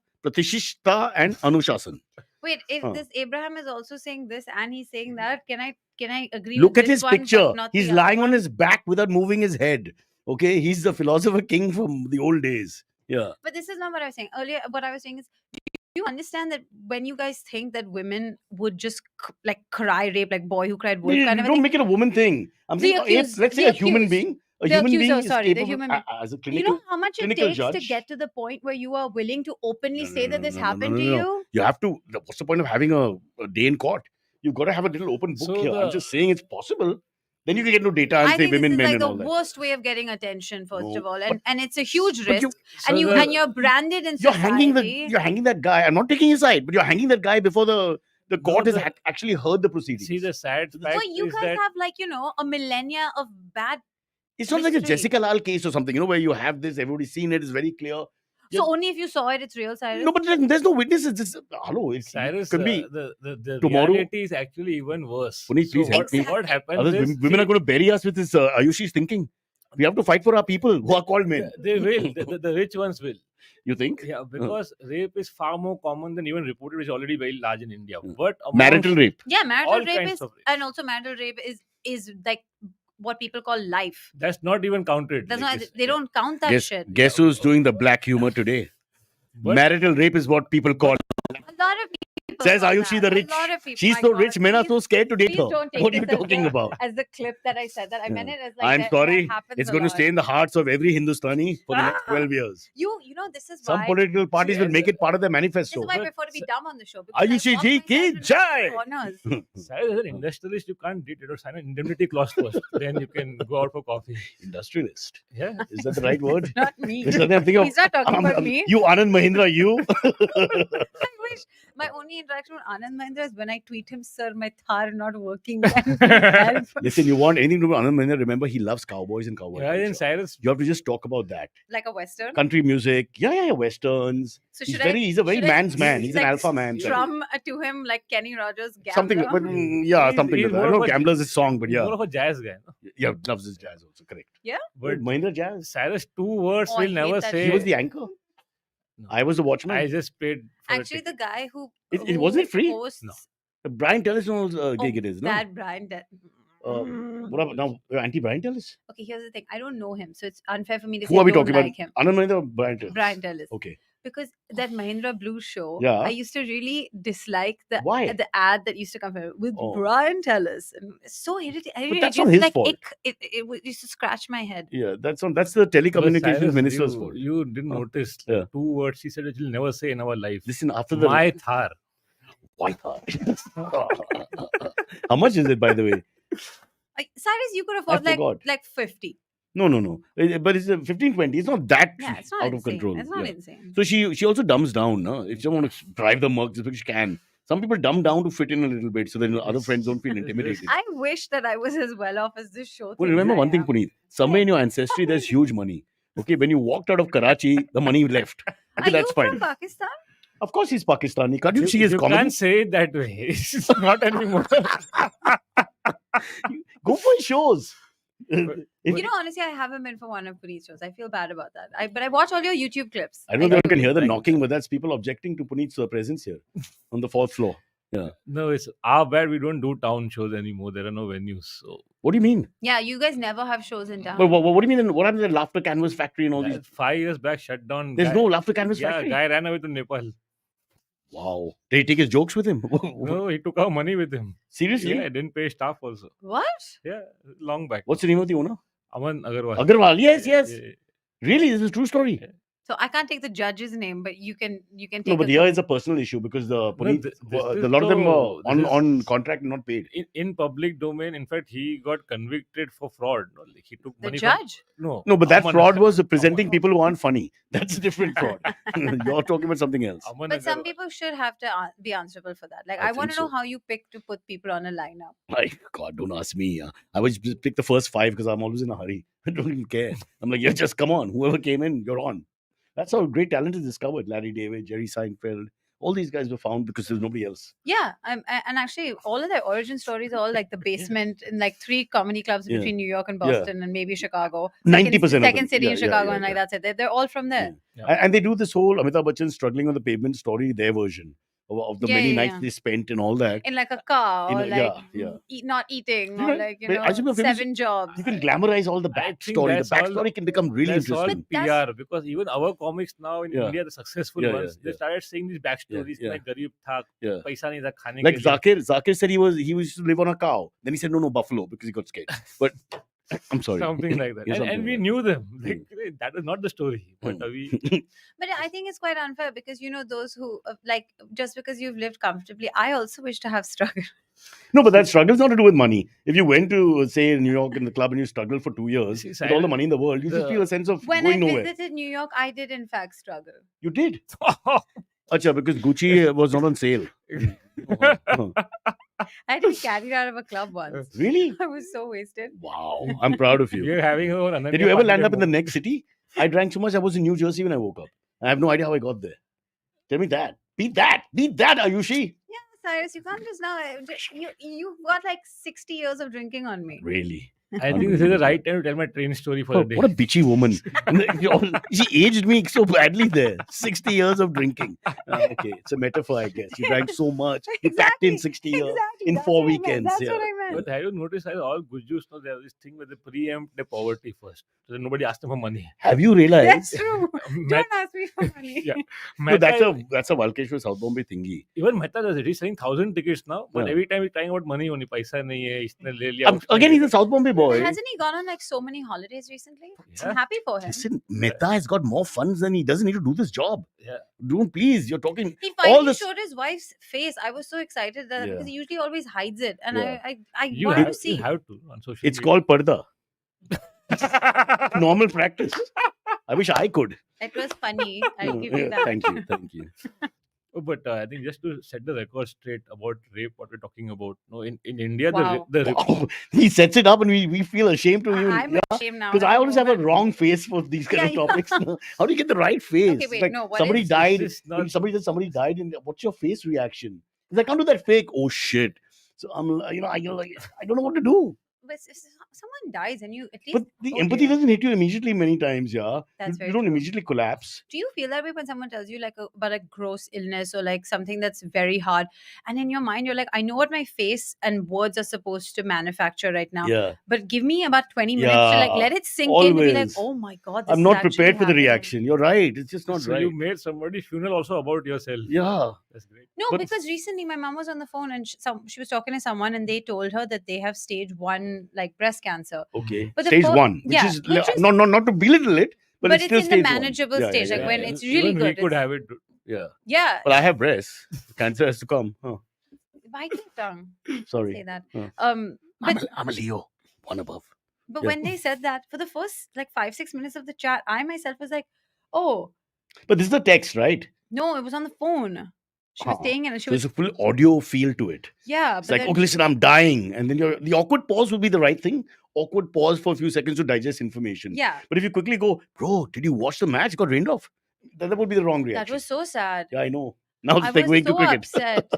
S1: and Anushasan.
S4: Wait, if
S1: Huh.
S4: this Abraham is also saying this and he's saying that, can I agree?
S1: Look
S4: with
S1: at
S4: this
S1: his
S4: one, but
S1: picture.
S4: not
S1: He's
S4: the other
S1: lying on
S4: one?
S1: his back without moving his head. Okay, he's the philosopher king from the old days. Yeah.
S4: But this is not what I was saying earlier. What I was saying is, do you understand that when you guys think that women would just cry rape, like boy who cried wolf,
S1: You
S4: kind of a
S1: don't
S4: thing?
S1: make it a woman thing. I'm
S4: The
S1: saying,
S4: accused-
S1: let's say
S4: the
S1: a human
S4: accused.
S1: being. A
S4: The
S1: human
S4: accuser,
S1: being is
S4: sorry, the
S1: capable
S4: human being.
S1: as a
S4: You
S1: clinical.
S4: know how much it
S1: clinical
S4: takes to
S1: judge.
S4: get to the point where you are willing to openly
S1: No,
S4: say
S1: no,
S4: that
S1: no,
S4: this
S1: no, no,
S4: happened
S1: no,
S4: to
S1: no, no.
S4: you?
S1: You have to. What's the point of having a day in court? You've got to have a little open book
S2: So
S1: here. I'm
S2: the-
S1: just saying it's possible. Then you can get no data and
S4: I
S1: say
S4: think this
S1: women,
S4: is
S1: men,
S4: like
S1: and
S4: the
S1: all that.
S4: worst way of getting attention, first
S1: No,
S4: of all,
S1: but-
S4: and it's a huge
S1: but
S4: risk.
S1: you-
S4: and
S2: So
S4: you're branded in
S1: You're
S4: society.
S1: hanging that guy. I'm not taking his side, but you're hanging that guy before the court has
S2: the-
S1: actually heard the proceedings.
S2: See, the sad fact
S4: Well, you
S2: is
S4: guys
S2: that
S4: have a millennia of bad.
S1: It's not like a
S4: history.
S1: Jessica Lal case or something, where you have this, everybody's seen it, it's very clear. Yeah.
S4: So only if you saw it, it's real, Cyrus.
S1: No, but there's no witnesses. Hello, it
S2: Cyrus,
S1: could be.
S2: the
S1: tomorrow-
S2: reality is actually even worse.
S1: Puneet, please help me.
S2: What happens
S1: Others,
S2: is,
S1: women are going to bury us with this Ayushi's thinking. We have to fight for our people who are called men.
S2: they will. The rich ones will.
S1: You think?
S2: Yeah, because rape is far more common than even reported, which is already very large in India. But
S1: Marital rape.
S4: Yeah, marital
S2: all
S4: rape
S2: kinds
S4: is,
S2: of rape.
S4: and also marital rape is like what people call life.
S2: That's not even counted.
S4: That's
S2: like
S4: not.
S2: this.
S4: They don't count that shit.
S1: Guess who's doing the black humor today?
S2: But-
S1: Marital rape is what people call.
S4: A lot of people
S1: Says
S4: call
S1: Ayushi
S4: that.
S1: the rich.
S4: A lot of people.
S1: She's
S4: My
S1: so
S4: God,
S1: rich, men are
S4: please-
S1: so scared to date
S4: please
S1: her.
S4: don't take
S1: What are you
S4: this as
S1: talking
S4: the-
S1: about?
S4: As the clip that I said that I meant it as like
S1: I'm
S4: that
S1: sorry.
S4: happens
S1: It's
S4: a
S1: going to
S4: lot.
S1: stay in the hearts of every Hindustani for the next 12 years.
S4: You know this is
S1: Some
S4: why.
S1: political parties
S2: See,
S1: will make it part of their
S4: This
S1: manifesto.
S4: is why I
S2: But-
S4: prefer to be dumb on the show. because I
S1: Ayushi
S4: walk
S1: ji
S4: myself
S1: ki
S4: into
S1: jai.
S4: corners.
S2: Cyrus, as an industrialist, you can't date it or sign an indemnity clause first. Then you can go out for coffee.
S1: Industrialist.
S2: Yeah.
S1: Is that the right word?
S4: Not me.
S1: Is that I'm thinking of?
S4: He's not talking about me.
S1: You, Anand Mahindra, you.
S4: I wish my only interaction with Anand Mahindra is when I tweet him, "Sir, my Thar not working." And please help.
S1: Listen, you want anything to do with Anand Mahindra? Remember, he loves cowboys and cowboy
S2: Yeah, then
S1: culture.
S2: Cyrus,
S1: You have to just talk about that.
S4: Like a Western.
S1: Country music, yeah, westerns.
S4: So
S1: He's
S4: should I?
S1: a very
S4: should I
S1: man's man. He's an
S4: like
S1: alpha man.
S4: Strum to him like Kenny Rogers. Gambler?
S1: Something, but yeah,
S2: He's-
S1: something
S2: he's
S1: like that. I
S2: more
S1: don't know
S2: of a-
S1: Gambler's his song, but
S2: he's
S1: yeah,
S2: more of a jazz guy. No?
S1: yeah, loves his jazz also. Correct.
S2: But
S1: Mahindra jazz.
S2: Cyrus, 2 words
S4: Oh, I
S2: will
S4: hate
S2: never
S4: that
S2: say.
S1: He was the anchor.
S2: No.
S1: I was the watchman.
S2: I just paid for
S4: Actually, the guy who
S1: wasn't it free?
S4: hosts
S2: No.
S1: Brian Tellison's gig it is, no?
S4: that Brian.
S1: What about now? Anti Brian Tellis?
S4: Okay, here's the thing. I don't know him, so it's unfair for me to say
S1: Who are we
S4: I don't
S1: talking
S4: like
S1: about?
S4: him.
S1: Anand Mahindra or Brian Tellis?
S4: Brian Tellis.
S1: Okay.
S4: because that Mahindra Blue show,
S1: Yeah.
S4: I used to really dislike the
S1: Why?
S4: ad that used to come from with
S1: Oh.
S4: Brian Tellis. And it's so irritating.
S1: But that's not his
S4: like
S1: fault.
S4: It used to scratch my head.
S1: Yeah, that's the
S2: But
S1: telecommunications
S2: Cyrus,
S1: minister's fault.
S2: you didn't
S1: Huh.
S2: notice
S1: Yeah.
S2: 2 words he said which we'll never say in our life.
S1: Listen, after the
S2: My Thar.
S1: white how much is it, by the way?
S4: Cyrus, you could afford
S1: forgot.
S4: like 50.
S1: No. But it's 15-20. It's not that
S4: Yeah, it's not
S1: out
S4: insane.
S1: of control.
S4: It's not
S1: Yeah.
S4: insane.
S1: So she also dumbs down, no? If you want to drive the mug just because she can. Some people dumb down to fit in a little bit so then other friends don't feel intimidated.
S4: I wish that I was as well off as this show.
S1: Well,
S4: thinks
S1: remember
S4: I
S1: one thing,
S4: am.
S1: Puneet. Somewhere in your ancestry, there's huge money. Okay, when you walked out of Karachi, the money left. Okay,
S4: Are
S1: that's
S4: you
S1: fine.
S4: from Pakistan?
S1: Of course, he's Pakistani. Can't you see his
S2: You
S1: comedy?
S2: can't say it that way. It's not anymore.
S1: Go for his shows.
S4: You know, honestly, I haven't been for one of Puneet's shows. I feel bad about that. But I watch all your YouTube clips.
S1: I don't know if you can hear the
S2: Like-
S1: knocking, but that's people objecting to Puneet's presence here on the 4th floor.
S2: No, it's our bad. We don't do town shows anymore. There are no venues. So
S1: What do you mean?
S4: Yeah, you guys never have shows in town.
S1: But what do you mean? What happened to the Laughter Canvas Factory and all these?
S2: 5 years back, shut down.
S1: There's
S2: guy,
S1: no Laughter Canvas
S2: Yeah,
S1: Factory.
S2: guy ran away to Nepal.
S1: Wow. Did he take his jokes with him?
S2: No, he took our money with him.
S1: Seriously?
S2: Yeah, didn't pay staff also.
S4: What?
S2: Yeah, long back.
S1: What's the name of the owner?
S2: Aman Agarwal.
S1: Agarwal. Yes.
S2: Yeah.
S1: Really? This is a true story.
S2: Yeah.
S4: So I can't take the judge's name, but you can take.
S1: No, but
S4: a
S1: here is a personal issue because the Puneet,
S2: this
S1: a
S2: is
S1: lot of them
S2: so-
S1: were
S2: this
S1: on
S2: is-
S1: contract and not paid.
S2: In public domain, in fact, he got convicted for fraud. No, like he took
S4: the
S2: money
S4: judge.
S2: from
S1: No, but that
S2: Aman
S1: fraud
S2: Agar-
S1: was presenting
S2: Aman-
S1: people who aren't funny. That's a different fraud. You're talking about something else.
S2: Aman
S4: But some
S2: Agarwal.
S4: people should have to be answerable for that. Like
S1: I
S4: I want
S1: think
S4: to know
S1: so.
S4: how you pick to put people on a lineup.
S1: My God, don't ask me. I always pick the first 5 because I'm always in a hurry. I don't even care. I'm like, yeah, just come on. Whoever came in, you're on. That's how great talent is discovered. Larry David, Jerry Seinfeld. All these guys were found because there's nobody else.
S4: Yeah, and actually, all of their origin stories are all like the basement in like 3 comedy clubs
S1: Yeah.
S4: between New York and
S1: Yeah.
S4: Boston and maybe Chicago.
S1: 90% of
S4: second
S1: them.
S4: city
S1: Yeah,
S4: in
S1: yeah,
S4: Chicago,
S1: yeah,
S4: and like
S1: yeah.
S4: that's it. They're all from there.
S1: And they do this whole Amitabh Bachchan struggling on the pavement story, their version of the
S4: Yeah,
S1: many
S4: yeah,
S1: nights
S4: yeah.
S1: they spent and all that.
S4: In like a car,
S1: In
S4: or
S1: a-
S4: like
S1: yeah.
S4: not eating,
S1: You
S4: or
S1: know,
S4: like
S1: but I remember famous-
S4: 7 jobs.
S1: You can glamorize all the
S2: I think
S1: backstory. The
S2: that's all-
S1: backstory can become really
S2: That's all
S1: interesting.
S4: But that's-
S2: PR because even our comics now in
S1: Yeah.
S2: India, the successful
S1: Yeah,
S2: ones,
S1: yeah,
S2: they
S1: yeah.
S2: started saying these backstories
S1: yeah.
S2: like Garib Tha,
S1: Yeah.
S2: Paisa nahi tha khane
S1: Like
S2: ke liye.
S1: Zakir said he used to live on a cow. Then he said no, buffalo because he got scared. But I'm sorry.
S2: Something like that.
S1: Yeah,
S2: And
S1: something
S2: we
S1: like
S2: knew them. Like, that is not the story. But we
S4: But I think it's quite unfair because those who like just because you've lived comfortably, I also wish to have struggle.
S1: No, but that struggle's not to do with money. If you went to, say, New York in the club and you struggled for 2 years
S2: See,
S1: with all the
S2: Cyrus,
S1: money in the world, you just
S2: the-
S1: feel a sense of
S4: When
S1: going
S4: I
S1: nowhere.
S4: visited New York, I did in fact struggle.
S1: You did. Acha, because Gucci was not on sale. Oh,
S4: I had to be carried out of a club once.
S1: really?
S4: I was so wasted.
S1: Wow. I'm proud of you.
S2: We're having our Ananya
S1: Did you ever land
S2: Pandey
S1: up in the
S2: moment.
S1: next city? I drank so much I was in New Jersey when I woke up. I have no idea how I got there. Tell me that. Beat that, Ayushi.
S4: Yeah, Cyrus, you can't just now. You've got like 60 years of drinking on me.
S1: Really?
S2: I think this is the right time to tell my train story for
S1: Oh,
S2: the day.
S1: what a bitchy woman. She aged me so badly there. 60 years of drinking. Okay, it's a metaphor, I guess. You drank so much. You packed in 60 years in
S4: That's
S1: 4
S4: what I meant,
S1: weekends.
S4: That's
S1: Yeah.
S4: what I meant.
S2: But have you noticed how all Gujus know they have this thing where they preempt their poverty first. So that nobody asks them for money.
S1: Have you realized?
S4: That's true.
S2: Met-
S4: Don't ask me for money.
S2: Yeah.
S1: No,
S2: Mehta-
S1: that's a Valkeshwar South Bombay thingy.
S2: even Mehta does it. He's selling 1,000 tickets now, but
S1: Yeah.
S2: every time he's crying about money only. Paisa nahi hai, isne le liya, usne
S1: Again,
S2: le
S1: he's a South Bombay boy.
S4: Hasn't he gone on like so many holidays recently?
S2: Yeah.
S4: I'm happy for him.
S1: Listen, Mehta has got more funds than he doesn't need to do this job.
S2: Yeah.
S1: Don't please. You're talking.
S4: He
S1: all
S4: finally
S1: this-
S4: showed his wife's face. I was so excited that
S1: Yeah.
S4: because he usually always hides it, and
S1: Yeah.
S4: I
S2: You
S4: wanted
S2: have,
S4: to see.
S2: you have to on social
S1: It's
S2: media.
S1: called parda. Normal practice. I wish I could.
S4: It was funny. I'll give you
S1: Yeah,
S4: that.
S1: Thank you.
S2: Oh, but I think just to set the record straight about rape, what we're talking about. No, in India,
S4: Wow.
S2: the rape,
S1: Wow. He sets it up and we feel ashamed to even.
S4: I'm ashamed now.
S1: Because
S4: at
S1: I
S4: the
S1: always have a
S4: moment.
S1: wrong face for these kind of
S4: Yeah,
S1: topics. How do you get the right face?
S4: Okay,
S1: It's
S4: wait,
S1: like
S4: no, what
S1: somebody
S4: is-
S1: died.
S2: This is not-
S1: When somebody said somebody died, and what's your face reaction? Because I can't do that fake. Oh shit! So I'm, I don't know what to do.
S4: But someone dies and you at least.
S1: But the
S4: oh
S1: empathy
S4: dear.
S1: doesn't hit you immediately many times, yeah.
S4: That's
S1: You
S4: very
S1: don't
S4: true.
S1: immediately collapse.
S4: Do you feel that way when someone tells you like about a gross illness or like something that's very hard, and in your mind you're like, I know what my face and words are supposed to manufacture right now,
S1: Yeah.
S4: but give me about 20 minutes to like
S1: Yeah,
S4: let it sink in to be like,
S1: always.
S4: oh my god, this
S1: I'm
S4: is
S1: not
S4: actually
S1: prepared for the
S4: happening.
S1: reaction. You're right. It's just not
S2: So
S1: right.
S2: you made somebody's funeral also about yourself.
S1: Yeah.
S2: That's great.
S4: No,
S1: But-
S4: because recently my mom was on the phone and she was talking to someone and they told her that they have stage 1 like breast cancer.
S1: Okay.
S4: But the
S1: Stage
S4: fir-
S1: 1, which
S4: yeah,
S1: is
S4: which is-
S1: not to belittle it, but it's still
S4: in the
S1: stage 1.
S4: manageable
S1: Yeah,
S4: stage,
S1: yeah,
S4: like
S1: yeah,
S4: when
S1: yeah.
S4: it's really
S2: Even
S4: good.
S2: we could
S4: It's-
S2: have it.
S1: Yeah.
S4: yeah.
S1: But I have breasts. Cancer has to come. Huh.
S4: Bite your tongue.
S1: Sorry.
S4: Say that.
S1: Huh.
S4: But
S1: I'm a Leo. One above.
S4: But
S1: Yeah.
S4: when they said that, for the first like 5-6 minutes of the chat, I myself was like, oh,
S1: But this is the text, right?
S4: no, it was on the phone. She was
S1: Huh.
S4: staying in and she
S1: So
S4: was,
S1: there's a full audio feel to it.
S4: yeah.
S1: It's
S4: But
S1: like,
S4: then,
S1: okay, listen, I'm dying. And then the awkward pause would be the right thing. Awkward pause for a few seconds to digest information.
S4: yeah,
S1: But if you quickly go, bro, did you watch the match? It got rained off. That would be the wrong reaction.
S4: that was so sad.
S1: Yeah, I know. Now
S4: I
S1: it's like
S4: was
S1: going to
S4: so
S1: cricket.
S4: upset.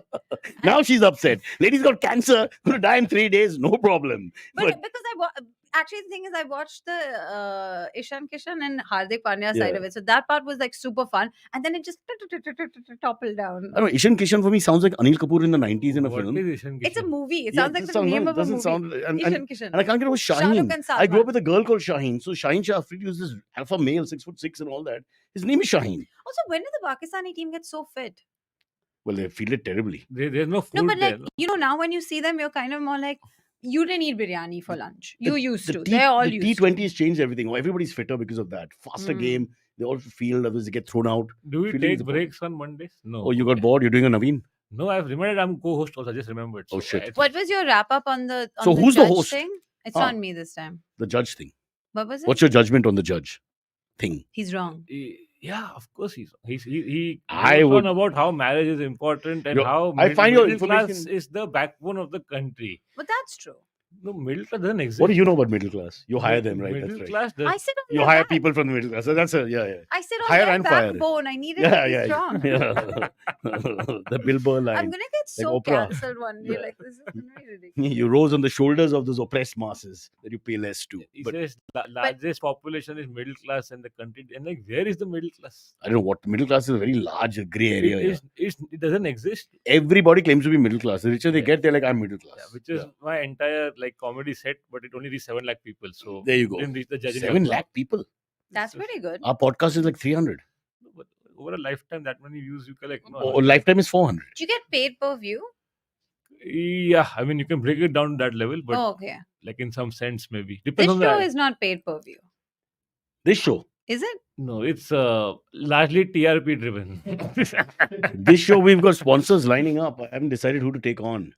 S1: Now she's upset. Lady's got cancer. Going to die in 3 days. No problem.
S4: But
S1: But
S4: because actually the thing is, I watched the Ishan Kishan and Hardik Pandya side
S1: Yeah.
S4: of it, so that part was like super fun, and then it just toppled down.
S1: I don't know. Ishan Kishan for me sounds like Anil Kapoor in the 90s in a
S2: What
S1: film.
S2: is Ishan
S4: It's a
S2: Kishan?
S4: movie. It
S1: Yeah,
S4: sounds like
S1: it
S4: the name of a
S1: doesn't
S4: movie.
S1: sound. And
S4: Ishan Kishan.
S1: I can't get over
S4: Shah
S1: Shaheen.
S4: Rukh and
S1: I grew up
S4: Salman.
S1: with a girl called Shaheen. So Shaheen Shah Afridi was this alpha male, 6'6" and all that. His name is Shaheen.
S4: Also, when did the Pakistani team get so fit?
S1: Well, they feel it terribly.
S2: There's no food
S4: No, but
S2: there.
S4: like, you know, now when you see them, you're kind of more like, you didn't eat biryani for lunch. You used to. They're all
S1: the
S4: used
S1: T20 has changed everything. Oh, everybody's fitter because of that. Faster
S4: Mm.
S1: game. They all feel others get thrown out.
S2: Do we
S1: Feeling is
S2: take
S1: important.
S2: breaks on Mondays? No.
S1: Oh, you got bored? You're doing a Naveen?
S2: No, I've remembered I'm co-host also. I just remembered.
S1: Oh, shit.
S2: I-
S4: What was your wrap up on the
S1: So who's the
S4: judge
S1: host?
S4: thing? It's
S1: Ah.
S4: not me this time.
S1: The judge thing.
S4: What was it?
S1: What's your judgment on the judge thing?
S4: He's wrong.
S2: Yeah, of course he
S1: I
S2: goes
S1: would-
S2: on about how marriage is important and
S1: Your-
S2: how
S1: I find your
S2: middle class
S1: information-
S2: is the backbone of the country.
S4: But that's true.
S2: No, middle class doesn't exist.
S1: What do you know about middle class? You hire them, right?
S2: Middle
S1: That's right.
S2: class
S4: I
S2: does.
S4: sit on
S1: You
S4: their
S1: hire
S4: back.
S1: people from the middle class. So that's a yeah.
S4: I sit on
S1: Hire
S4: their
S1: and fire.
S4: backbone. I need it
S1: Yeah,
S4: to be
S1: yeah,
S4: strong.
S1: yeah. The Bill Burr
S4: I'm
S1: line.
S4: gonna get so
S1: Oprah.
S4: cancelled one day.
S1: Yeah.
S4: Like this is gonna be ridiculous.
S1: You rose on the shoulders of those oppressed masses that you pay less to.
S2: He
S1: But
S2: says largest population is middle class in the country. And like, where is the middle class?
S1: I don't know what middle class is a very large gray area.
S2: It,
S1: yeah.
S2: it doesn't exist.
S1: Everybody claims to be middle class. The richer they
S2: Yeah.
S1: get, they're like, I'm middle class.
S2: Yeah, which is my entire like comedy set, but it only reached 7 lakh people. So
S1: There you go.
S2: didn't reach the judging
S1: 7
S2: level.
S1: lakh people.
S4: That's pretty good.
S1: Our podcast is like 300.
S2: But over a lifetime, that many views you collect. No,
S1: Or lifetime is 400.
S4: Do you get paid per view?
S2: yeah, I mean you can break it down to that level, but
S4: Oh, okay.
S2: like in some sense maybe
S4: This
S2: depends on
S4: show
S2: the.
S4: is not paid per view.
S1: This show.
S4: Is it?
S2: No, it's largely TRP driven.
S1: This show, we've got sponsors lining up. I haven't decided who to take on.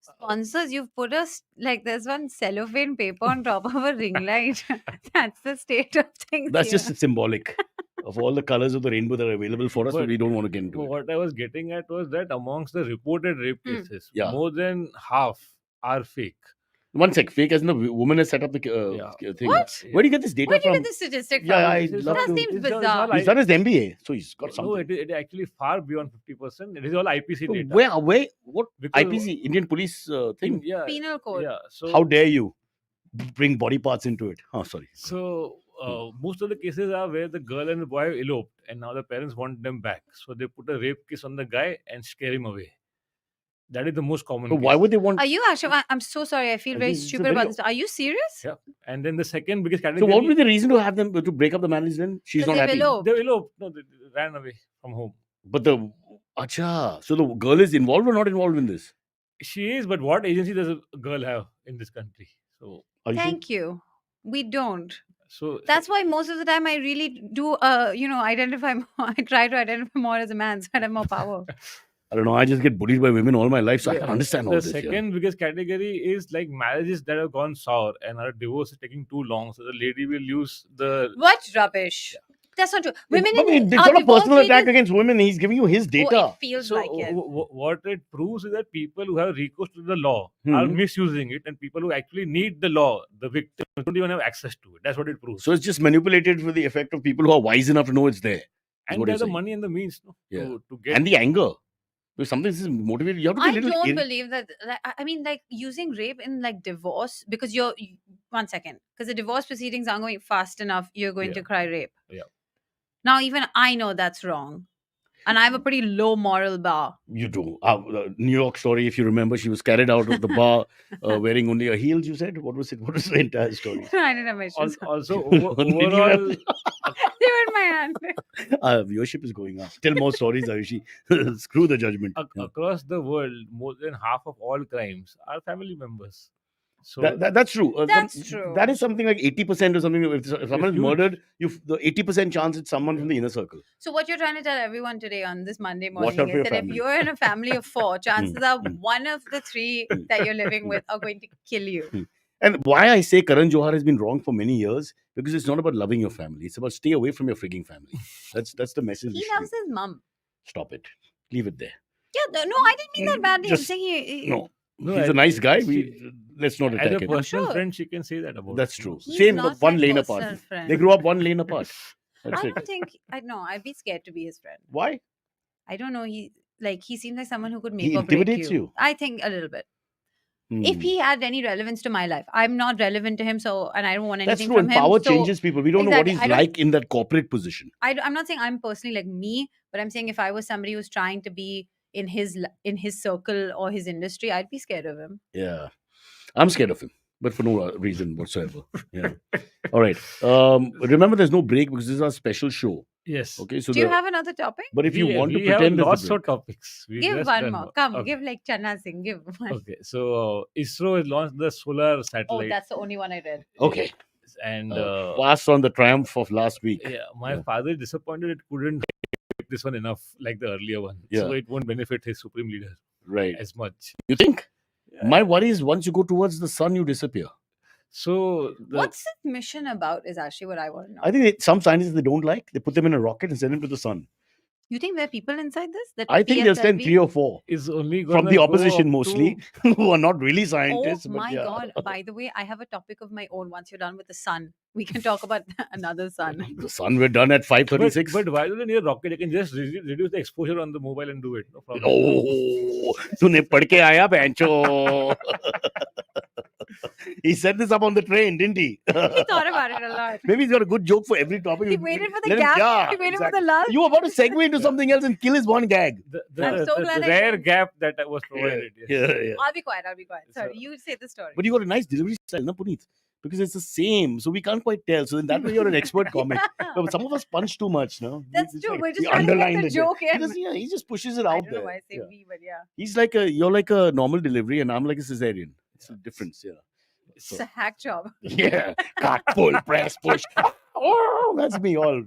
S4: Sponsors, you've put us like there's one cellophane paper on top of a ring light. That's the state of things.
S1: That's
S4: here.
S1: just symbolic of all the colors of the rainbow that are available for us, but
S2: But-
S1: we don't want to get into it.
S2: What I was getting at was that amongst the reported rape
S4: Hmm.
S2: cases,
S1: Yeah.
S2: more than half are fake.
S1: One sec, fake as in the woman has set up the thing.
S4: What?
S1: Where do you get this data
S4: Where do you
S1: from?
S4: get this statistic from?
S1: Yeah, I'd
S2: This is
S1: love
S2: all-
S1: to.
S4: That seems
S2: it's all- it's
S4: bizarre.
S2: all
S1: He's done his MBA, so he's got
S2: No,
S1: something.
S2: it is actually far beyond 50%. It is all IPC data.
S1: Where, what
S2: Because-
S1: IPC, Indian police thing?
S2: Yeah,
S4: Penal code.
S2: yeah. So
S1: How dare you bring body parts into it? Oh, sorry.
S2: So most of the cases are where the girl and the boy eloped, and now the parents want them back. So they put a rape case on the guy and scare him away. That is the most common.
S1: But why
S2: case.
S1: would they want?
S4: Are you actually? I'm so sorry. I feel
S1: I
S4: very
S1: think it's a
S4: stupid
S1: very-
S4: about this. Are you serious?
S2: Yeah. And then the second biggest
S1: So
S2: category.
S1: what would be the reason to have them to break up the marriage then? She's
S4: Because
S1: not
S4: they've
S1: happy.
S4: eloped.
S2: They eloped. No, they ran away from home.
S1: But the acha, so the girl is involved or not involved in this?
S2: She is, but what agency does a girl have in this country? So,
S1: Are you sure?
S4: Thank you. We don't.
S2: so
S4: That's why most of the time I really do, identify more. I try to identify more as a man so I have more power.
S1: I don't know. I just get bullied by women all my life, so I
S2: Yeah,
S1: can understand all
S2: the
S1: this. yeah.
S2: second biggest category is like marriages that have gone sour and our divorce is taking too long. So the lady will use the
S4: What rubbish? That's not true. Women
S1: I mean,
S4: in
S1: it's
S4: our
S1: not a
S4: divorce
S1: personal
S4: rate
S1: attack
S4: is-
S1: against women. He's giving you his
S4: Oh,
S1: data.
S4: it feels
S2: so
S4: like it.
S2: what it proves is that people who have recourse to the law are
S1: Hmm.
S2: misusing it, and people who actually need the law, the victims, don't even have access to it. That's what it proves.
S1: So it's just manipulated for the effect of people who are wise enough to know it's there.
S2: and
S1: what
S2: they
S1: you're
S2: have the
S1: saying.
S2: money and the means, no,
S1: Yeah.
S2: to get.
S1: And the anger. If something is motivated, you have to be
S4: I
S1: a little
S4: don't believe that. I mean, like using rape in like divorce because 1 second, because the divorce proceedings aren't going fast enough, you're going to cry rape.
S2: Yeah.
S4: Now, even I know that's wrong. And I have a pretty low moral bar.
S1: You do. New York story, if you remember, she was carried out of the bar wearing only her heels, you said? What was it? What was the entire story?
S4: I didn't have my shoes.
S2: Also,
S1: Did you
S2: overall,
S1: have-
S4: They were in my hand.
S1: Viewership is going up. Tell more stories, Ayushi. Screw the judgment. Yeah.
S2: across the world, more than half of all crimes are family members. So
S1: That's true.
S4: That's true.
S1: That is something like 80% or something. If someone is
S2: huge.
S1: murdered, the 80% chance it's someone from the inner circle.
S4: So what you're trying to tell everyone today on this Monday
S1: Watch
S4: morning
S1: out for
S4: is
S1: your
S4: that if
S1: family.
S4: you're in a family of 4, chances are
S1: mm.
S4: one of the 3 that you're living with are going to kill you.
S1: And why I say Karan Johar has been wrong for many years, because it's not about loving your family. It's about stay away from your frigging family. That's the message. we
S4: He
S1: should
S4: loves
S1: give.
S4: his mum.
S1: Stop it. Leave it there.
S4: Yeah, no, I didn't mean that badly. I'm
S1: Just-
S4: saying he
S1: No.
S2: No,
S1: He's a
S2: as-
S1: nice guy.
S2: she-
S1: Let's not
S2: as
S1: attack
S2: a
S1: him.
S2: personal
S4: Sure.
S2: friend, she can say that about.
S1: That's
S2: you
S1: true.
S2: know.
S4: He's
S1: Same,
S4: not
S1: but one
S4: my
S1: lane
S4: personal
S1: apart.
S4: friend.
S1: They grew up one lane apart. That's
S4: I
S1: it.
S4: don't think I'd be scared to be his friend.
S1: Why?
S4: I don't know. He seems like someone who could make
S1: He
S4: or break
S1: intimidates you.
S4: I think a little bit. If
S1: Hmm.
S4: he had any relevance to my life, I'm not relevant to him, so and I don't want
S1: That's
S4: anything
S1: true.
S4: from
S1: And
S4: him.
S1: power
S4: so
S1: changes people. We don't know what
S4: Exactly.
S1: he's
S4: I don't-
S1: like in that corporate position.
S4: I'm not saying I'm personally like me, but I'm saying if I was somebody who's trying to be in his circle or his industry, I'd be scared of him.
S1: Yeah. I'm scared of him, but for no reason whatsoever. Yeah. All right. Remember, there's no break because this is our special show.
S2: Yes.
S1: Okay. So
S4: Do you have another topic?
S1: but if you want to
S2: we have
S1: pretend there's a
S2: lots
S1: break.
S2: of topics. We
S4: Give
S2: just
S4: one
S2: done
S4: more. Come,
S2: Okay.
S4: give like Channa Singh. Give one.
S2: Okay. So ISRO has launched the solar
S4: Oh,
S2: satellite,
S4: that's the only one I read.
S1: Okay.
S2: and
S1: Pass on the triumph of last week.
S2: yeah, my
S1: Yeah.
S2: father is disappointed it couldn't make this one enough like the earlier one. So
S1: Yeah.
S2: it won't benefit his supreme leader
S1: Right.
S2: as much.
S1: You think?
S2: Yeah.
S1: My worry is once you go towards the sun, you disappear.
S2: So
S4: What's this mission about? Is actually what I want to know.
S1: I think some scientists they don't like. They put them in a rocket and send them to the sun.
S4: You think there are people inside this? That
S1: I think they'll send
S4: PSLV?
S1: 3 or 4
S2: is only
S1: from
S2: gonna
S1: the
S2: go
S1: opposition
S2: up
S1: mostly,
S2: to-
S1: who are not really
S4: Oh
S1: scientists. but
S4: my
S1: yeah.
S4: god! By the way, I have a topic of my own. Once you're done with the sun, we can talk about another sun.
S1: The sun, we're done at 5:36.
S2: But why do they need a rocket? They can just reduce the exposure on the mobile and do it. No problem.
S1: Oh, तूने पढ़ के आया बेंचो. He said this up on the train, didn't he?
S4: He thought about it a lot.
S1: Maybe he's got a good joke for every topic.
S4: He waited for the
S1: Let him-
S4: gap.
S1: yeah,
S4: He waited
S1: exactly.
S4: for the lull.
S1: You were about to segue into something else and kill his one gag.
S4: I'm so glad I
S2: rare
S4: didn't.
S2: gap that was provided. Yes.
S1: Yeah.
S4: I'll be quiet. Sorry,
S2: So-
S4: you say the story.
S1: But you got a nice delivery style, na Puneet? Because it's the same, so we can't quite tell. So in that way, you're an expert comic. But some of us punch too much, no?
S4: That's
S1: It's
S4: true.
S1: like
S4: We're just
S1: we
S4: trying to
S1: underline
S4: get the
S1: the
S4: joke
S1: He
S4: in.
S1: doesn't- yeah, he just pushes it
S4: I
S1: out
S4: don't know
S1: there.
S4: why I say
S1: Yeah.
S4: we, but yeah.
S1: You're like a normal delivery, and I'm like a cesarean. It's a difference, yeah.
S4: It's a hack job.
S1: Yeah, cut, pull, press, push. Oh, that's me. All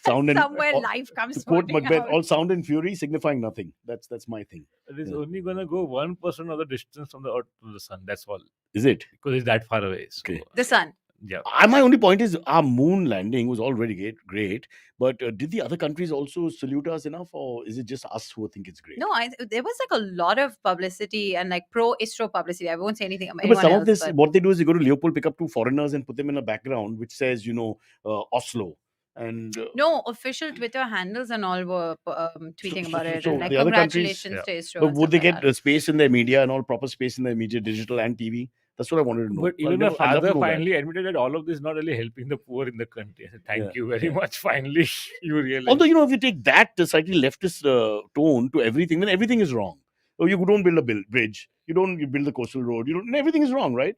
S1: sound and
S4: Somewhere
S1: all,
S4: life comes
S1: to quote
S4: floating
S1: Macbeth,
S4: out.
S1: all sound and fury signifying nothing. That's my thing.
S2: It is
S1: Yeah.
S2: only gonna go 1% of the distance from the Earth to the sun. That's all.
S1: Is it?
S2: Because it's that far away. So,
S1: Okay.
S4: The sun.
S2: yeah.
S1: My only point is our moon landing was already great, but did the other countries also salute us enough, or is it just us who think it's great?
S4: No, there was like a lot of publicity and like pro ISRO publicity. I won't say anything about
S1: No, but
S4: anyone
S1: some
S4: else.
S1: of this,
S4: but
S1: what they do is they go to Leopold, pick up 2 foreigners, and put them in a background which says, Oslo. And
S4: no, official Twitter handles and all were tweeting about it.
S1: so
S4: And like,
S1: the other countries-
S4: congratulations to ISRO.
S1: but
S4: and
S1: would they
S4: stuff like
S1: get
S4: that.
S1: space in their media and all proper space in their media, digital and TV? That's what I wanted to know.
S2: But
S1: So
S2: even my
S1: I'd love to
S2: father
S1: know that.
S2: finally admitted that all of this is not really helping the poor in the country. I said, Thank
S1: Yeah,
S2: you very
S1: yeah.
S2: much. Finally, you realize.
S1: Although, if you take that slightly leftist tone to everything, then everything is wrong. Oh, you don't build a bridge. You build the coastal road. Everything is wrong, right?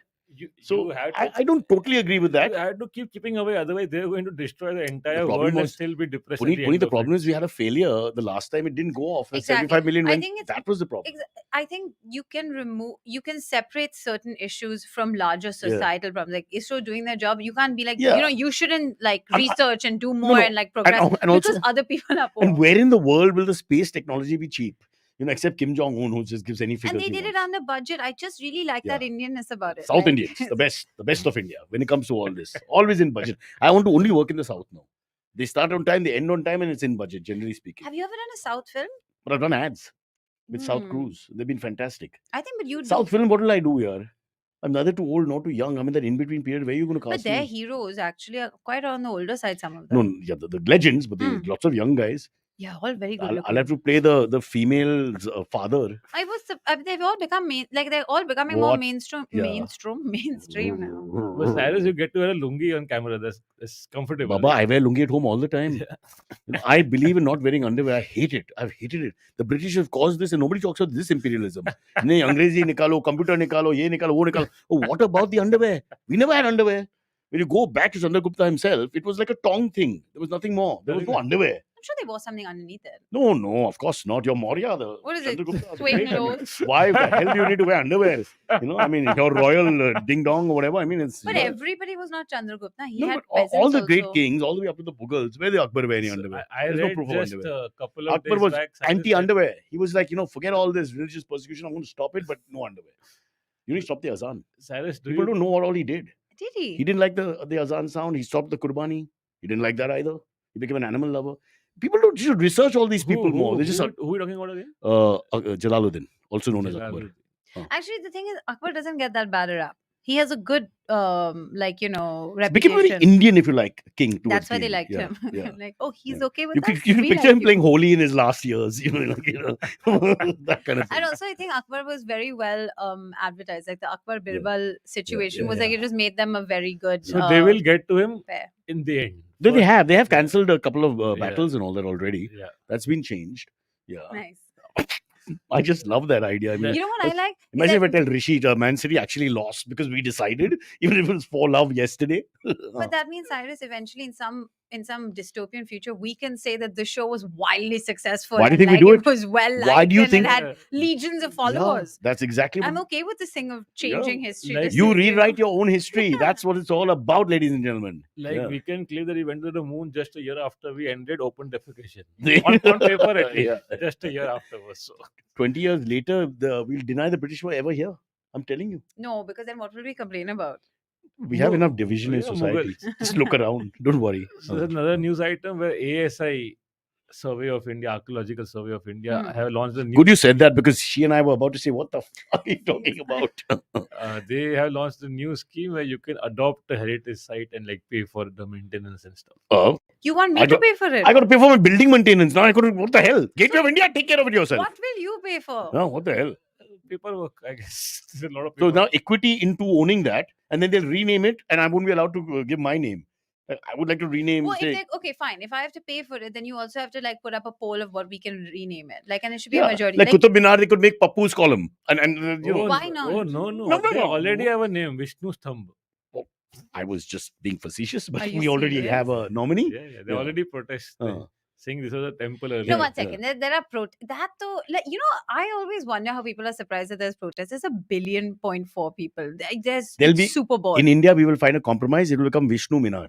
S1: So
S2: you have to,
S1: I don't totally agree with that.
S2: you have to keep chipping away. Otherwise, they're going to destroy the entire
S1: problem
S2: world and
S1: was-
S2: still be depressed.
S1: Puneet, the problem is we had a failure the last time. It didn't go off. The
S4: Exactly.
S1: 75 million
S4: I
S1: went.
S4: think it's-
S1: That was the problem.
S4: I think you can separate certain issues from larger societal problems. Like ISRO doing their job, you can't be like,
S1: Yeah.
S4: you shouldn't like
S1: And-
S4: research and do more
S1: no.
S4: and like progress
S1: And also,
S4: because other people are poor.
S1: and where in the world will the space technology be cheap? Except Kim Jong-un, who just gives any figures.
S4: And they
S1: he
S4: did it
S1: wants.
S4: under budget. I just really like that
S1: Yeah.
S4: Indianness about it.
S1: South
S4: like-
S1: Indians, the best of India when it comes to all this. Always in budget. I want to only work in the South now. They start on time, they end on time, and it's in budget, generally speaking.
S4: Have you ever done a South film?
S1: But I've done ads with South
S4: Hmm.
S1: Cruise. They've been fantastic.
S4: I think, but you
S1: South film, what will I do here? I'm neither too old nor too young. I'm in that in-between period. Where are you going to
S4: But
S1: cast
S4: their
S1: me?
S4: heroes actually are quite on the older side. Some of
S1: No,
S4: them.
S1: yeah, the legends, but
S4: Hmm.
S1: lots of young guys.
S4: Yeah, all very good
S1: I'll
S4: looking.
S1: have to play the female's father.
S4: They've all become they're all becoming more
S1: What?
S4: mainstream.
S1: Yeah.
S4: Mainstream now.
S2: But Cyrus, you get to wear a lungi on camera. That's comfortable.
S1: Baba,
S2: right?
S1: I wear lungi at home all the time. You know, I believe in not wearing underwear. I hate it. I've hated it. The British have caused this, and nobody talks about this imperialism. Nahi, Angrezi nikalo, computer nikalo, ye nikalo, wo nikalo. Oh, what about the underwear? We never had underwear. When you go back to Chandragupta himself, it was like a tong thing. There was nothing more. There was no underwear.
S4: I'm sure they wore something underneath it.
S1: No, of course not. You're Maurya.
S4: What is it?
S1: Chandragupta.
S4: Twin
S1: Right? I mean,
S4: toes?
S1: why the hell do you need to wear underwear? You know, I mean, your royal ding dong or whatever. I mean, it's.
S4: But
S1: you know,
S4: everybody was not Chandragupta. He
S1: no,
S4: had
S1: but all
S4: peasants
S1: the great
S4: also.
S1: kings, all the way up to the Mughals, where the Akbar wear any
S2: So
S1: underwear?
S2: I
S1: There's no
S2: read
S1: proof of
S2: just
S1: underwear.
S2: a couple of
S1: Akbar
S2: days
S1: was
S2: back. Cyrus said-
S1: anti-underwear. He was like, forget all this religious persecution. I'm going to stop it, but no underwear. You need to stop the azan.
S2: Cyrus, do
S1: People
S2: you
S1: don't know what all he did.
S4: Did
S1: He
S4: he?
S1: didn't like the azan sound. He stopped the Qurbani. He didn't like that either. He became an animal lover. People don't should research all these people more. They just
S2: who are you talking about again?
S1: Jalaluddin, also known as Akbar.
S2: Jalaluddin.
S4: Actually, the thing is, Akbar doesn't get that bad a rap. He has a good,
S1: He became very
S4: reputation.
S1: Indian, if you like, king. Towards
S4: That's why
S1: the
S4: they
S1: end.
S4: liked
S1: Yeah,
S4: him.
S1: yeah.
S4: Like, oh, he's
S1: Yeah.
S4: okay with
S1: You
S4: us.
S1: can, you can
S4: We
S1: picture
S4: like
S1: him
S4: you.
S1: playing Holi in his last years, that kind of thing.
S4: And also, I think Akbar was very well advertised. Like the Akbar Birbal situation was
S1: yeah.
S4: like it just made them a very good.
S2: So they will get to him
S4: pair.
S2: in the end.
S1: They
S2: But-
S1: have
S2: Yeah.
S1: cancelled a couple of
S2: Yeah.
S1: battles and all that already.
S2: Yeah.
S1: That's been changed. Yeah,
S4: Nice.
S1: I just love that idea. I mean,
S4: You know what I like? Is
S1: imagine
S4: that-
S1: if I tell Rishi, Man City actually lost because we decided, even if it was for love yesterday.
S4: But that means, Cyrus, eventually in some dystopian future, we can say that the show was wildly successful.
S1: Why do you
S4: and,
S1: think we do
S4: it was well liked.
S1: Why do you
S4: and
S1: think-
S4: it had legions of followers?
S1: Yeah, that's exactly
S4: I'm
S1: what.
S4: okay with this thing of changing history.
S2: like
S4: This
S1: You
S4: is,
S1: rewrite your own history. That's what it's all about, ladies and gentlemen.
S2: Like
S1: Yeah.
S2: we can claim that we went to the moon just a year after we ended open defecation.
S1: They-
S2: on paper at least.
S1: Yeah.
S2: Just a year afterwards. So
S1: 20 years later, we'll deny the British were ever here. I'm telling you.
S4: No, because then what will we complain about?
S1: We have
S2: No,
S1: enough division in
S2: yeah,
S1: society. Just look around. Don't worry.
S2: So there's another news item where ASI Survey of India, Archaeological Survey of India,
S4: Hmm.
S2: have launched a new.
S1: Good you said that because she and I were about to say, what the fuck are you talking about?
S2: They have launched a new scheme where you can adopt a heritage site and like pay for the maintenance and stuff.
S4: You want me
S1: I
S4: to
S1: got-
S4: pay for it?
S1: I got to pay for my building maintenance. Now I got to, what the hell? Gateway of India, take care of it yourself.
S4: What will you pay for?
S1: No, what the hell?
S2: Paperwork, I guess. There's a lot of
S1: So
S2: paperwork.
S1: now equity into owning that, and then they'll rename it, and I won't be allowed to give my name. I would like to rename.
S4: Well,
S1: say,
S4: if okay, fine. If I have to pay for it, then you also have to like put up a poll of what we can rename it. Like, and it should be a
S1: yeah,
S4: majority.
S1: like Qutub Minar, they could make Papu's column, and you know.
S4: Why not?
S2: Oh, no.
S1: No, no,
S2: They
S1: no.
S2: already have a name, Vishnu Stambh.
S1: I was just being facetious, but
S4: Are you
S1: we already
S4: serious?
S1: have a nominee.
S2: Yeah. They
S1: Yeah.
S2: already protest, saying this was a temple earlier.
S4: No,
S1: Yeah,
S4: one second. There are that though. Like, I always wonder how people are surprised that there's protests. There's 1.4 billion people. There's
S1: There'll
S4: it's
S1: be-
S4: Super Bowl.
S1: In India, we will find a compromise. It will become Vishnu Minar.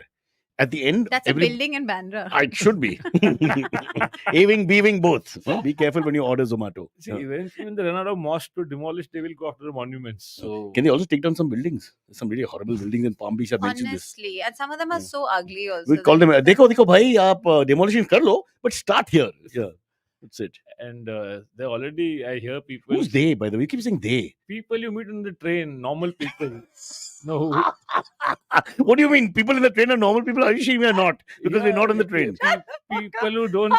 S1: At the end,
S4: That's a building in Bandra.
S1: It should be. A-wing, B-wing, both. Be careful when you order Zomato.
S2: See, eventually when they run out of mosques to demolish, they will go after the monuments. So
S1: Can they also take down some buildings? There's some really horrible buildings in Palm Beach. I've mentioned this.
S4: Honestly, and some of them are
S1: Yeah.
S4: so ugly. Also,
S1: We call them, देखो भाई, आप demolition कर लो, but start here. Yeah, that's it.
S2: and they already, I hear people.
S1: Who's they, by the way? You keep saying they.
S2: People you meet in the train, normal people. No,
S1: What do you mean? People in the train are normal people? Are you sure we are not? Because we're
S2: yeah,
S1: not on the train.
S2: people who don't.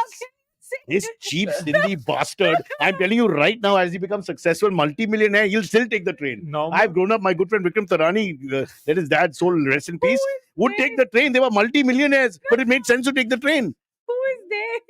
S1: This cheap, Sindhi bastard. I'm telling you right now, as he becomes successful, multi-millionaire, he'll still take the train.
S2: Normal,
S1: I've grown up, my good friend Vikram Tarani, that is dad's soul, rest in peace, would take the train. They were multi-millionaires, but it made sense to take the train.
S4: Who is they?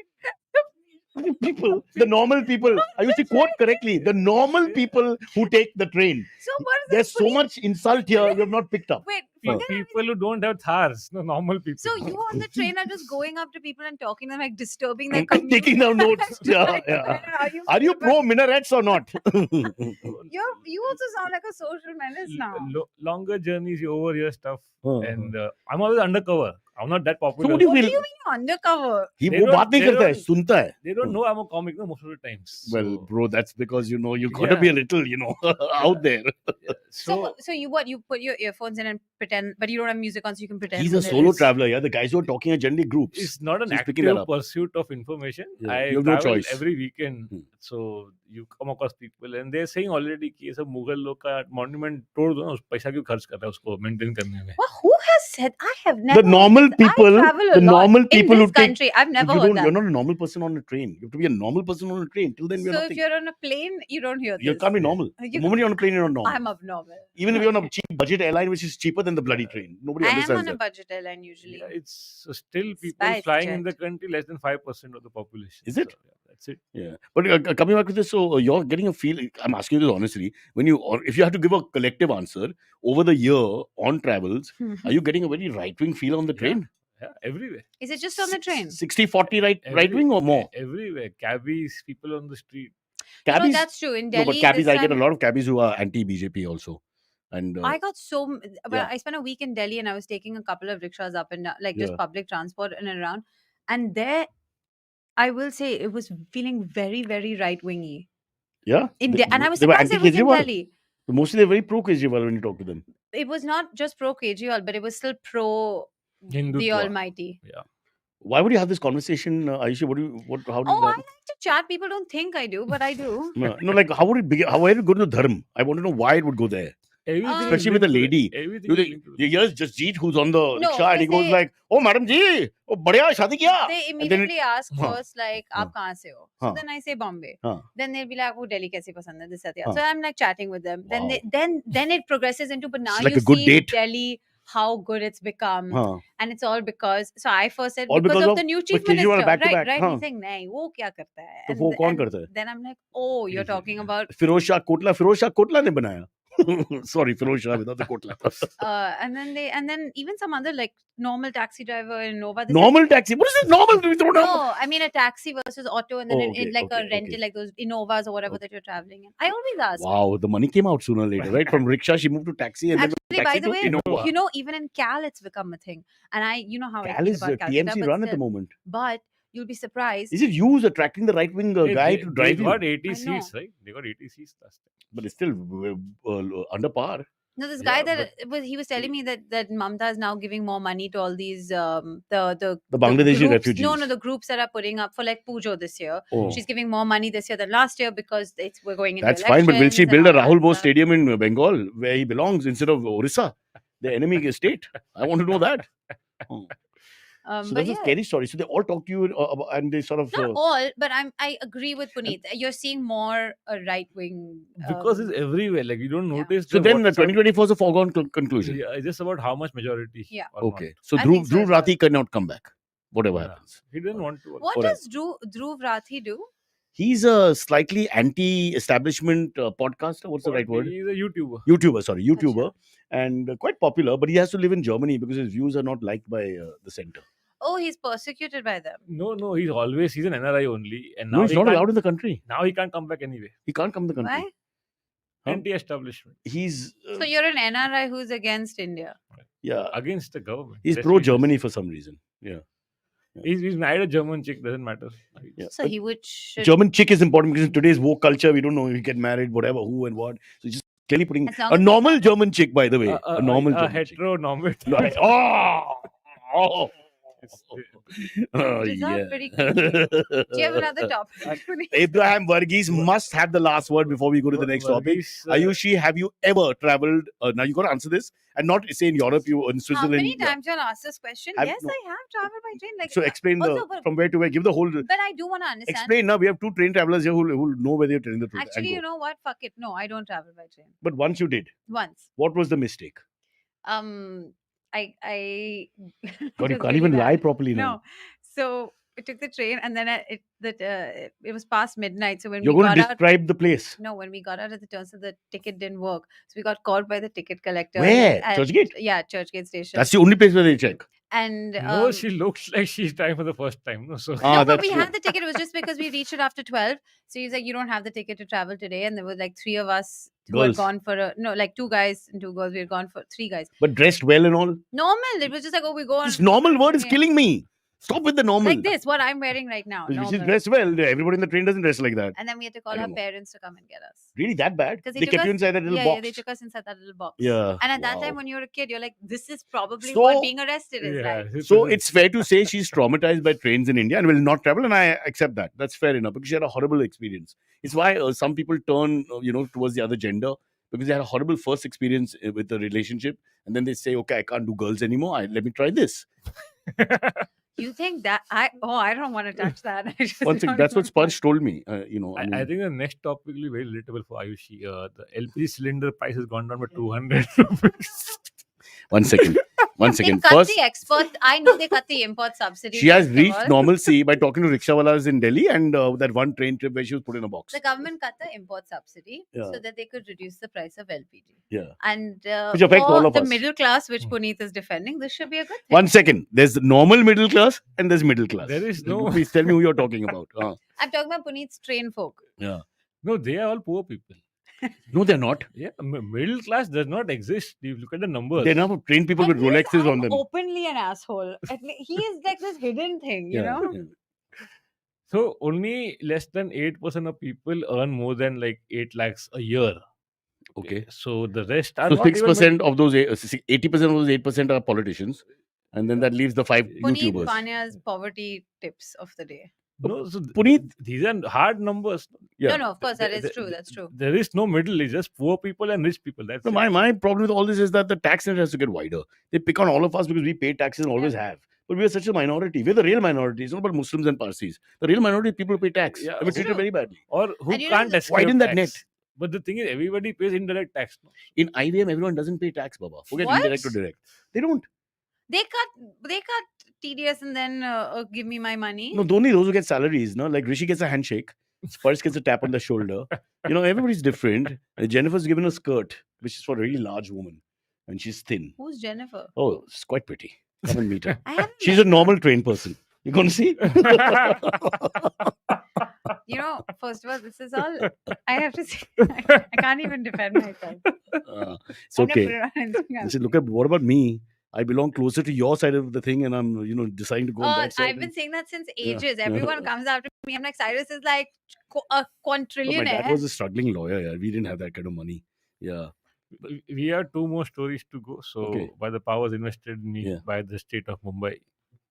S1: People, the normal people. I used to quote correctly. The normal people who take the train.
S4: So what is
S1: There's
S4: this
S1: so
S4: putting-
S1: much insult here we have not picked up.
S4: Wait,
S2: pe-
S4: forget
S2: people who don't have thars, no normal people.
S4: So you on the train are just going up to people and talking to them, like disturbing their
S1: And
S4: commute.
S1: taking down notes. Yeah,
S4: Like,
S1: yeah.
S4: Are
S1: Are you pro minarets or not?
S4: You also sound like a social menace now.
S2: Longer journeys, you overhear stuff,
S1: Huh.
S2: and I'm always undercover. I'm not that popular.
S1: So what do you
S4: What do
S1: feel?
S4: you mean undercover?
S1: He
S2: They
S1: वो
S2: don't-
S1: बात नहीं
S2: they
S1: करता है,
S2: don't-
S1: सुनता है.
S2: They don't know I'm a comic no, most of the times.
S1: Well,
S2: So-
S1: bro, that's because you got to be a little, out there.
S4: So you put your earphones in and pretend pretend, but you don't have music on, so you can pretend.
S1: He's a
S4: when there
S1: solo
S4: is.
S1: traveler. Yeah, the guys who are talking are generally groups.
S2: It's not an
S1: He's picking that
S2: active
S1: up.
S2: pursuit of information.
S1: Yeah,
S2: I
S1: you have no
S2: travel
S1: choice.
S2: every weekend,
S1: Hmm.
S2: so you come across people and they're saying already कि ये सब मुगल लोग का monument तोड़ दो ना, उस पैसा क्यों खर्च कर रहा है उसको maintain करने में?
S4: Well, who has said? I have never.
S1: The normal people,
S4: I travel a
S1: the
S4: lot
S1: normal
S4: in
S1: people
S4: this
S1: who take.
S4: country. I've never
S1: you
S4: heard
S1: don't.
S4: that.
S1: You're not a normal person on a train. You have to be a normal person on a train. Till then, we're
S4: So if
S1: nothing.
S4: you're on a plane, you don't hear
S1: You
S4: this.
S1: can't be normal. The
S4: You-
S1: moment you're on a plane, you're not normal.
S4: I'm abnormal.
S1: Even if you're on a cheap budget airline, which is cheaper than the bloody train, nobody
S4: I am
S1: understands
S4: on a
S1: that.
S4: budget airline usually.
S2: Yeah, it's still people
S4: Spice
S2: flying in the
S4: jet.
S2: country less than 5% of the population.
S1: Is it?
S2: So, yeah, that's it.
S1: Yeah, but coming back to this, so you're getting a feel. I'm asking you this honestly. When you, or if you have to give a collective answer over the year on travels, are you getting a very right wing feel on the train?
S2: Yeah, everywhere.
S4: Is it just on the train?
S1: 60-40 right wing or more?
S2: Everywhere. Cabbies, people on the street.
S4: No,
S1: Cabbies?
S4: that's true. In
S1: No,
S4: Delhi,
S1: but cabbies,
S4: this
S1: I get a
S4: time,
S1: lot of cabbies who are anti-BJP also. And
S4: I got so. Well,
S1: yeah.
S4: I spent a week in Delhi and I was taking a couple of rickshaws up and down, like just
S1: Yeah.
S4: public transport in and around. And there, I will say it was feeling very, very right wingy.
S1: Yeah,
S4: And I was
S1: they were
S4: surprised it was in
S1: anti-Kejriwal.
S4: Delhi.
S1: Mostly they're very pro-Kejriwal when you talk to them.
S4: It was not just pro Kejriwal, but it was still pro the
S2: Hindutva.
S4: Almighty.
S2: Yeah.
S1: Why would you have this conversation, Ayushi? How did
S4: Oh, I
S1: that?
S4: like to chat. People don't think I do, but I do.
S1: No, like how would it begin? How would it go to Dharm? I want to know why it would go there.
S2: Everything is
S1: Especially with a
S2: linked to
S1: lady.
S2: everything
S1: You
S2: is
S1: think,
S2: linked to
S1: you hear Jasjeet who's on the
S4: No,
S1: rickshaw and he
S4: because
S1: goes like, "Oh, madam ji, oh, badhiya, shadi kiya."
S4: They
S1: And then
S4: immediately ask
S1: Huh.
S4: first, like,
S1: Huh.
S4: "Aap kahan se ho?" So
S1: Huh.
S4: then I say Bombay.
S1: Huh.
S4: Then they'll be like, "Oh, Delhi kaisi pasand hai?" This, that, that.
S1: Huh.
S4: So I'm like chatting with them. Then
S1: Wow.
S4: then it progresses into, but now
S1: It's like
S4: you
S1: a good
S4: see
S1: date.
S4: Delhi, how good it's become.
S1: Huh.
S4: And it's all because, so I first said,
S1: All
S4: because of the new chief
S1: Kejriwal
S4: minister.
S1: back to
S4: Right,
S1: back,
S4: right.
S1: huh.
S4: He's saying, nahi, wo kya karta hai?
S1: तो वो कौन करता है?
S4: Then I'm like, oh, you're talking about,
S1: Firoz Shah Kotla ने बनाया. Sorry, Firoz Shah without the Kotla.
S4: and then even some other like normal taxi driver in Nova. They said,
S1: Normal taxi. What is this normal? We don't know.
S4: no, I mean a taxi versus auto, and then
S1: Oh,
S4: in
S1: okay,
S4: like a
S1: okay,
S4: rental,
S1: okay.
S4: like those Innovas or whatever that you're traveling in. I always ask.
S1: Wow, the money came out sooner or later, right? From rickshaw, she moved to taxi, and
S4: Actually,
S1: then
S4: by
S1: taxi
S4: the
S1: to
S4: way,
S1: Innova.
S4: you know, even in Cal, it's become a thing. And you know how I
S1: Cal
S4: feel
S1: is
S4: about Calcutta,
S1: TMC
S4: but
S1: run at the
S4: still.
S1: moment.
S4: But you'll be surprised.
S1: Is it you who's attracting the right wing guy to drive
S2: They
S1: you?
S2: got 80
S4: I know.
S2: seats, right? They got 80 seats last time.
S1: But it's still under par.
S4: No, this guy
S2: Yeah,
S4: that he was telling me that Mamta is now giving more money to all these the
S1: Bangladeshi
S4: groups,
S1: refugees.
S4: No, the groups that are putting up for like Pujo this year.
S1: Oh.
S4: She's giving more money this year than last year because we're going into
S1: That's fine, but will she
S4: elections
S1: build a
S4: and all
S1: Rahul
S4: that
S1: Bose
S4: stuff.
S1: stadium in Bengal where he belongs instead of Orissa, the enemy state? I want to know that. Oh. So
S4: But
S1: that's a
S4: yeah,
S1: scary story. So they all talk to you and they sort of.
S4: not all, but I agree with Puneet. You're seeing more a right wing
S2: Because it's everywhere. Like you don't
S4: yeah.
S2: notice.
S1: So
S2: the
S1: then
S2: WhatsApp-
S1: 2024 is a foregone conclusion.
S2: Yeah, it's just about how much majority.
S4: Yeah.
S2: or not.
S1: Okay. So
S4: I think so
S1: Dhruv
S4: as well.
S1: Rathi cannot come back, whatever
S2: Yeah.
S1: happens.
S2: He didn't want to.
S4: What
S1: Alright.
S4: does Dhruv Rathi do?
S1: He's a slightly anti-establishment podcaster. What's the right word?
S2: He's a YouTuber.
S1: YouTuber, and quite popular. But he has to live in Germany because his views are not liked by the center.
S4: Oh, he's persecuted by them.
S2: No, he's an NRI only, and now
S1: No, he's
S2: he
S1: not
S2: can't-
S1: allowed in the country.
S2: Now he can't come back anyway.
S1: He can't come to the country.
S4: Why?
S1: Huh?
S2: Anti-establishment
S1: He's
S4: So you're an NRI who's against India.
S1: yeah.
S2: against the government.
S1: He's
S2: Let's
S1: pro
S2: be
S1: Germany
S2: honest.
S1: for some reason. Yeah.
S2: He's married a German chick. Doesn't matter.
S1: Yeah.
S4: So he should.
S1: German chick is important because in today's woke culture, we don't know if you get married, whatever, who and what. So just clearly putting
S4: As long
S1: a
S4: as they
S1: normal
S4: have-
S1: German chick, by the way, a normal
S2: a
S1: German chick.
S2: heteronormative.
S1: No, oh,
S4: These are pretty creepy. Do you have another topic? Puneet?
S1: Abraham Varghese must have the last word before we go to the next topic.
S2: Varghese,
S1: Ayushi, have you ever traveled? Now you got to answer this, and not say in Europe, you in
S4: How
S1: Switzerland.
S4: many
S1: yeah.
S4: times you'll ask this question?
S1: I've-
S4: Yes,
S1: no.
S4: I have traveled by train. Like,
S1: So explain
S4: also, but-
S1: from where to where. Give the whole.
S4: but I do want to understand.
S1: Explain now. We have two train travelers here who know whether you're telling the truth.
S4: Actually,
S1: and
S4: you
S1: go.
S4: know what? Fuck it. No, I don't travel by train.
S1: But once you did,
S4: Once.
S1: what was the mistake?
S4: I
S1: God,
S4: it
S1: you
S4: was
S1: can't
S4: really
S1: even lie
S4: bad.
S1: properly now.
S4: No. So I took the train, and then it was past midnight. So when
S1: You're
S4: we
S1: going to
S4: got out,
S1: describe the place.
S4: no, when we got out at the turn, so the ticket didn't work. So we got called by the ticket collector.
S1: Where?
S4: at-
S1: Churchgate?
S4: Yeah, Churchgate station.
S1: That's the only place where they check.
S4: And
S2: No, she looks like she's trying for the first time. No, so
S1: Ah,
S4: no, but
S1: that's
S4: we
S1: true.
S4: had the ticket. It was just because we reached it after 12. So he's like, you don't have the ticket to travel today. And there were like three of us who
S1: Girls.
S4: had gone for like 2 guys and 2 girls. We had gone for 3 guys.
S1: But dressed well and all.
S4: Normal. It was just like, oh, we go on.
S1: This normal word is
S4: Yeah.
S1: killing me. Stop with the normal.
S4: Like this, what I'm wearing right now.
S1: She's
S4: normal.
S1: dressed well. Everybody in the train doesn't dress like that.
S4: And then we had to call
S1: I
S4: our
S1: don't know.
S4: parents to come and get us.
S1: Really that bad?
S4: Because
S1: They kept you inside that little
S4: yeah,
S1: box.
S4: yeah, they took us inside that little box.
S1: Yeah,
S4: And at that
S1: wow.
S4: time, when you were a kid, you're like, this is probably
S1: So-
S4: what being arrested is like.
S1: So it's fair to say she's traumatized by trains in India and will not travel, and I accept that. That's fair enough because she had a horrible experience. It's why some people turn, towards the other gender because they had a horrible first experience with the relationship, and then they say, "Okay, I can't do girls anymore. Let me try this."
S4: You think that I don't want to touch that. I just
S1: One thing,
S4: don't
S1: that's what
S4: want
S1: Sparsh told me. I
S2: I
S1: mean,
S2: think the next topic will be very relatable for Ayushi. The LPG cylinder price has gone down by 200 rupees.
S1: one second.
S4: They cut the export. I know they cut the import subsidy.
S1: She has
S4: first of
S1: reached
S4: all.
S1: normalcy by talking to rickshawalas in Delhi and that one train trip where she was put in a box.
S4: The government cut the import subsidy
S1: Yeah.
S4: so that they could reduce the price of LPG.
S1: Yeah.
S4: And
S1: Which affects
S4: for
S1: all of
S4: the
S1: us.
S4: middle class, which
S2: Hmm.
S4: Puneet is defending, this should be a good thing.
S1: One second. There's normal middle class and there's middle class.
S2: There is no-
S1: Please tell me who you're talking about.
S4: I'm talking about Puneet's train folk.
S1: Yeah.
S2: No, they are all poor people.
S1: No, they're not.
S2: Yeah, middle class does not exist. You look at the numbers.
S1: They're not trained people with
S4: At least
S1: Rolexes
S4: I'm
S1: on them.
S4: openly an asshole. He is like this hidden thing, you know?
S1: yeah.
S2: So only less than 8% of people earn more than like 8 lakhs a year.
S1: Okay.
S2: So the rest are
S1: So
S2: not even
S1: 6% of those, 80% of those 8% are politicians. And then that leaves the 5
S4: Puneet
S1: YouTubers.
S4: Panya's poverty tips of the day.
S2: No, so
S1: Puneet-
S2: these are hard numbers.
S1: Yeah.
S4: No, of course, that is
S2: The-
S4: true. That's true.
S2: There is no middle. It's just poor people and rich people. That's
S1: No,
S2: it.
S1: my problem with all this is that the tax net has to get wider. They pick on all of us because we pay taxes and always have. But we are such a minority. We're the real minority. It's not about Muslims and Parsis. The real minority is people who pay tax.
S2: Yeah,
S1: And we're treated
S4: true.
S1: very badly.
S2: Or who
S4: And you know
S2: can't
S4: the-
S2: escape
S1: Widen that
S2: tax.
S1: net.
S2: But the thing is, everybody pays indirect tax. No?
S1: In IVM, everyone doesn't pay tax, Baba. Forget
S4: What?
S1: indirect or direct. They don't.
S4: They cut TDS and then give me my money.
S1: No, only those who get salaries. No, like Rishi gets a handshake. Spurs gets a tap on the shoulder. Everybody's different. Jennifer's given a skirt, which is for a really large woman. And she's thin.
S4: Who's Jennifer?
S1: Oh, it's quite pretty. Come and meet her.
S4: I haven't
S1: She's
S4: met
S1: a normal trained person. You're going to see?
S4: First of all, this is all I have to say. I can't even defend myself.
S1: It's
S4: I'm gonna put
S1: okay.
S4: it on Instagram.
S1: I said, look at what about me? I belong closer to your side of the thing, and I'm, deciding to go on that side.
S4: I've been saying that since
S1: Yeah.
S4: ages. Everyone comes after me. I'm like, Cyrus is like a
S1: But my
S4: quintrillionaire.
S1: dad was a struggling lawyer. Yeah. We didn't have that kind of money. Yeah.
S2: We have 2 more stories to go. So,
S1: Okay.
S2: by the powers invested in me
S1: Yeah.
S2: by the state of Mumbai.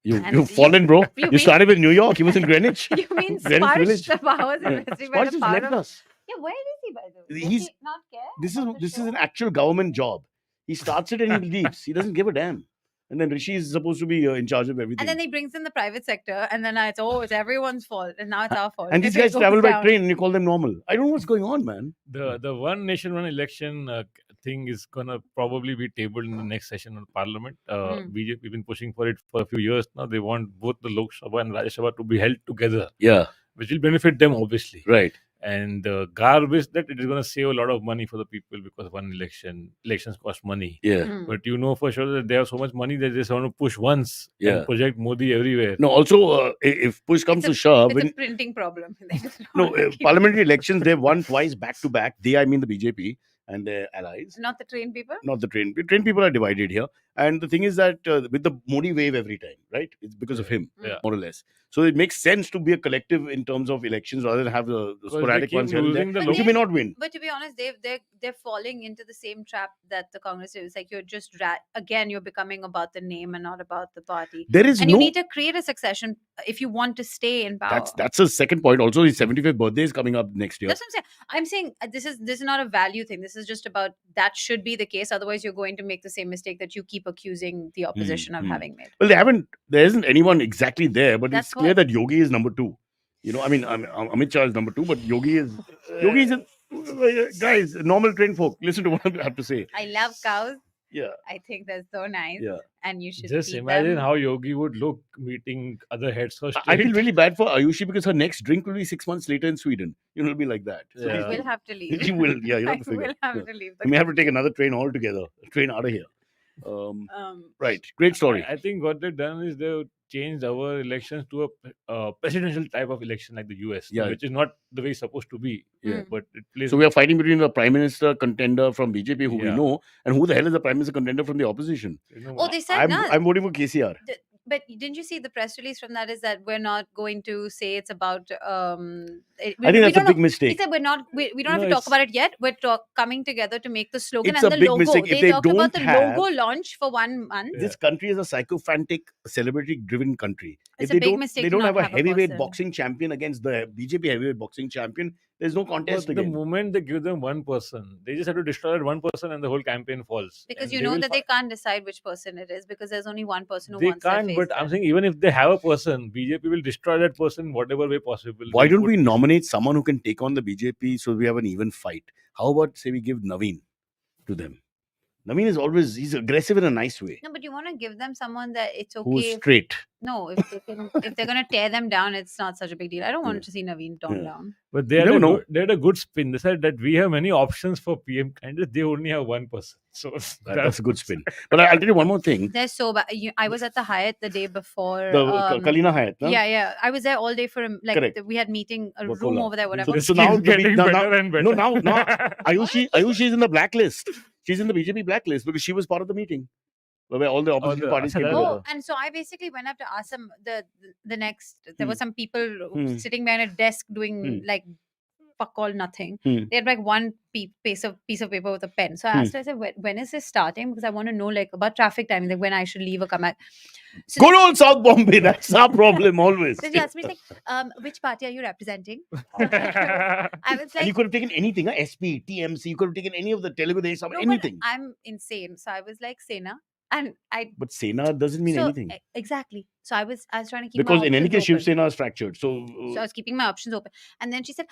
S4: And
S1: You've fallen, bro.
S4: you
S1: You
S4: mean-
S1: started with New York. He was in Greenwich.
S4: You mean
S1: Greenwich
S4: Sparsh
S1: Village.
S4: the powers
S1: Yeah.
S4: investing by
S1: Sparsh
S4: the
S1: has
S4: power
S1: left
S4: of...
S1: us.
S4: Yeah, where is he, by the way? Does
S1: He's-
S4: he not care?
S1: This
S4: about the
S1: is
S4: show?
S1: an actual government job. He starts it and he leaves. He doesn't give a damn. And then Rishi is supposed to be in charge of everything.
S4: And then he brings in the private sector, and then it's everyone's fault, and now it's our fault.
S1: And
S4: if
S1: these
S4: it
S1: guys
S4: goes
S1: travel by
S4: down.
S1: train and you call them normal. I don't know what's going on, man.
S2: The one nation, one election thing is gonna probably be tabled in the next session of Parliament. BJP, we've been pushing for it for a few years now. They want both the Lok Sabha and Rajya Sabha to be held together,
S1: Yeah,
S2: which will benefit them obviously.
S1: right.
S2: And the garbage that it is going to save a lot of money for the people because one elections cost money.
S1: Yeah.
S4: Hmm.
S2: But you know for sure that they have so much money that they just want to push once
S1: Yeah.
S2: and project Modi everywhere.
S1: No, also, if push comes to
S4: It's
S1: shove,
S4: It's
S1: when,
S4: a printing problem. They just
S1: no,
S4: wanna keep-
S1: parliamentary elections, they've won twice back to back. They, I mean the BJP and their allies.
S4: Not the train people.
S1: Not the train. Train people are divided here. And the thing is that with the Modi wave every time, right? It's because of him,
S2: Yeah.
S1: more or less. So it makes sense to be a collective in terms of elections rather than have the
S2: Because they
S1: sporadic
S2: keep
S1: ones here and there.
S2: losing the
S4: But
S1: But you
S4: they-
S1: may not win.
S4: But to be honest, they're falling into the same trap that the Congress is. It's like you're just again, you're becoming about the name and not about the party.
S1: There is
S4: And
S1: no.
S4: you need to create a succession if you want to stay in power.
S1: That's a second point. Also, his 75th birthday is coming up next year.
S4: That's what I'm saying. I'm saying this is not a value thing. This is just about that should be the case. Otherwise, you're going to make the same mistake that you keep accusing the opposition of having made.
S1: Well, there isn't anyone exactly there, but
S4: That's
S1: it's clear
S4: what-
S1: that Yogi is number 2. Amit Shah is number 2, but Yogi is guys, normal trained folk. Listen to what I have to say.
S4: I love cows.
S1: Yeah.
S4: I think they're so nice.
S1: Yeah.
S4: And you should
S2: Just
S4: feed
S2: imagine
S4: them.
S2: how Yogi would look meeting other heads for
S1: I feel
S2: state.
S1: really bad for Ayushi because her next drink will be 6 months later in Sweden. It'll be like that. So
S2: Yeah.
S4: You will have to leave.
S1: you will, yeah, you
S4: I
S1: have to figure.
S4: will have
S1: Yeah.
S4: to leave.
S1: We may have to take another train altogether. A train out of here. Right. Great story.
S2: I think what they've done is they've changed our elections to a presidential type of election like the US,
S1: Yeah.
S2: which is not the way it's supposed to be.
S1: Yeah.
S2: But it plays.
S1: So we are fighting between the prime minister contender from BJP, who we
S2: Yeah.
S1: know, and who the hell is the prime minister contender from the opposition.
S2: you know,
S4: Oh, they said that.
S1: I'm voting for KCR.
S4: But didn't you see the press release from that? Is that we're not going to say it's about.
S1: I think that's a
S4: don't
S1: big
S4: know. He
S1: mistake.
S4: said we don't have
S2: No,
S4: to talk
S2: it's
S4: about it yet. We're coming together to make the slogan
S1: It's
S4: and
S1: a
S4: the
S1: big
S4: logo.
S1: mistake if
S4: They
S1: they
S4: talked about
S1: don't
S4: the
S1: have.
S4: logo launch for 1 month.
S1: This country is a psychophantic, celebrity-driven country. If
S4: It's
S1: they
S4: a big
S1: don't,
S4: mistake
S1: they
S4: to
S1: don't
S4: not
S1: have a
S4: have a
S1: heavyweight
S4: person.
S1: boxing champion against the BJP heavyweight boxing champion. There's no
S2: but
S1: contest
S2: the
S1: again.
S2: moment they give them one person, they just have to destroy that one person, and the whole campaign falls.
S4: Because
S2: And
S4: you
S2: they
S4: know
S2: will
S4: that they can't decide which person it is because there's only one person who
S2: they
S4: wants their
S2: can't.
S4: face
S2: But I'm
S4: there.
S2: saying even if they have a person, BJP will destroy that person in whatever way possible.
S1: Why
S2: They'll
S1: don't we
S2: put-
S1: nominate someone who can take on the BJP so we have an even fight? How about say we give Naveen to them? Naveen is always he's aggressive in a nice way.
S4: No, but you want to give them someone that it's
S1: Who's
S4: okay.
S1: straight?
S4: No, if they're gonna tear them down, it's not such a big deal. I don't want
S1: Yeah.
S4: to see Naveen torn
S1: Yeah.
S4: down.
S2: But
S1: You never know.
S2: they had a good spin. They said that we have many options for PM candidates. They only have one person. So
S1: That's a good spin. But I'll tell you one more thing.
S4: They're so bad. I was at the Hyatt the day before.
S1: The Kalina Hyatt. No?
S4: Yeah. I was there all day for
S1: Correct.
S4: we had meeting a room
S1: Wakola.
S4: over there, whatever.
S1: So now
S2: Keeps getting
S1: now-
S2: better and better.
S1: now Ayushi is in the blacklist. She's in the BJP blacklist because she was part of the meeting where all the opposition parties came
S2: Oh,
S1: together.
S4: Oh, and so I basically went up to ask them the next. There were some people
S1: Hmm.
S4: sitting behind a desk doing like fuck all nothing.
S1: Hmm.
S4: They had like one piece of paper with a pen. So I asked her, I said, when is this starting? Because I want to know like about traffic timing, like when I should leave or come back. So
S1: Good old South Bombay. That's our problem always.
S4: so she asked me, she's like, which party are you representing? I was
S1: And
S4: like,
S1: you could have taken anything, SP, TMC. You could have taken any of the Telugu Desam,
S4: no, but
S1: anything.
S4: I'm insane. So I was like, Sena. And
S1: But Sena doesn't mean anything.
S4: Exactly. So I was trying to keep
S1: Because
S4: my
S1: in any
S4: options
S1: case, Shiv
S4: open.
S1: Sena is fractured. So,
S4: So I was keeping my options open. And then she said,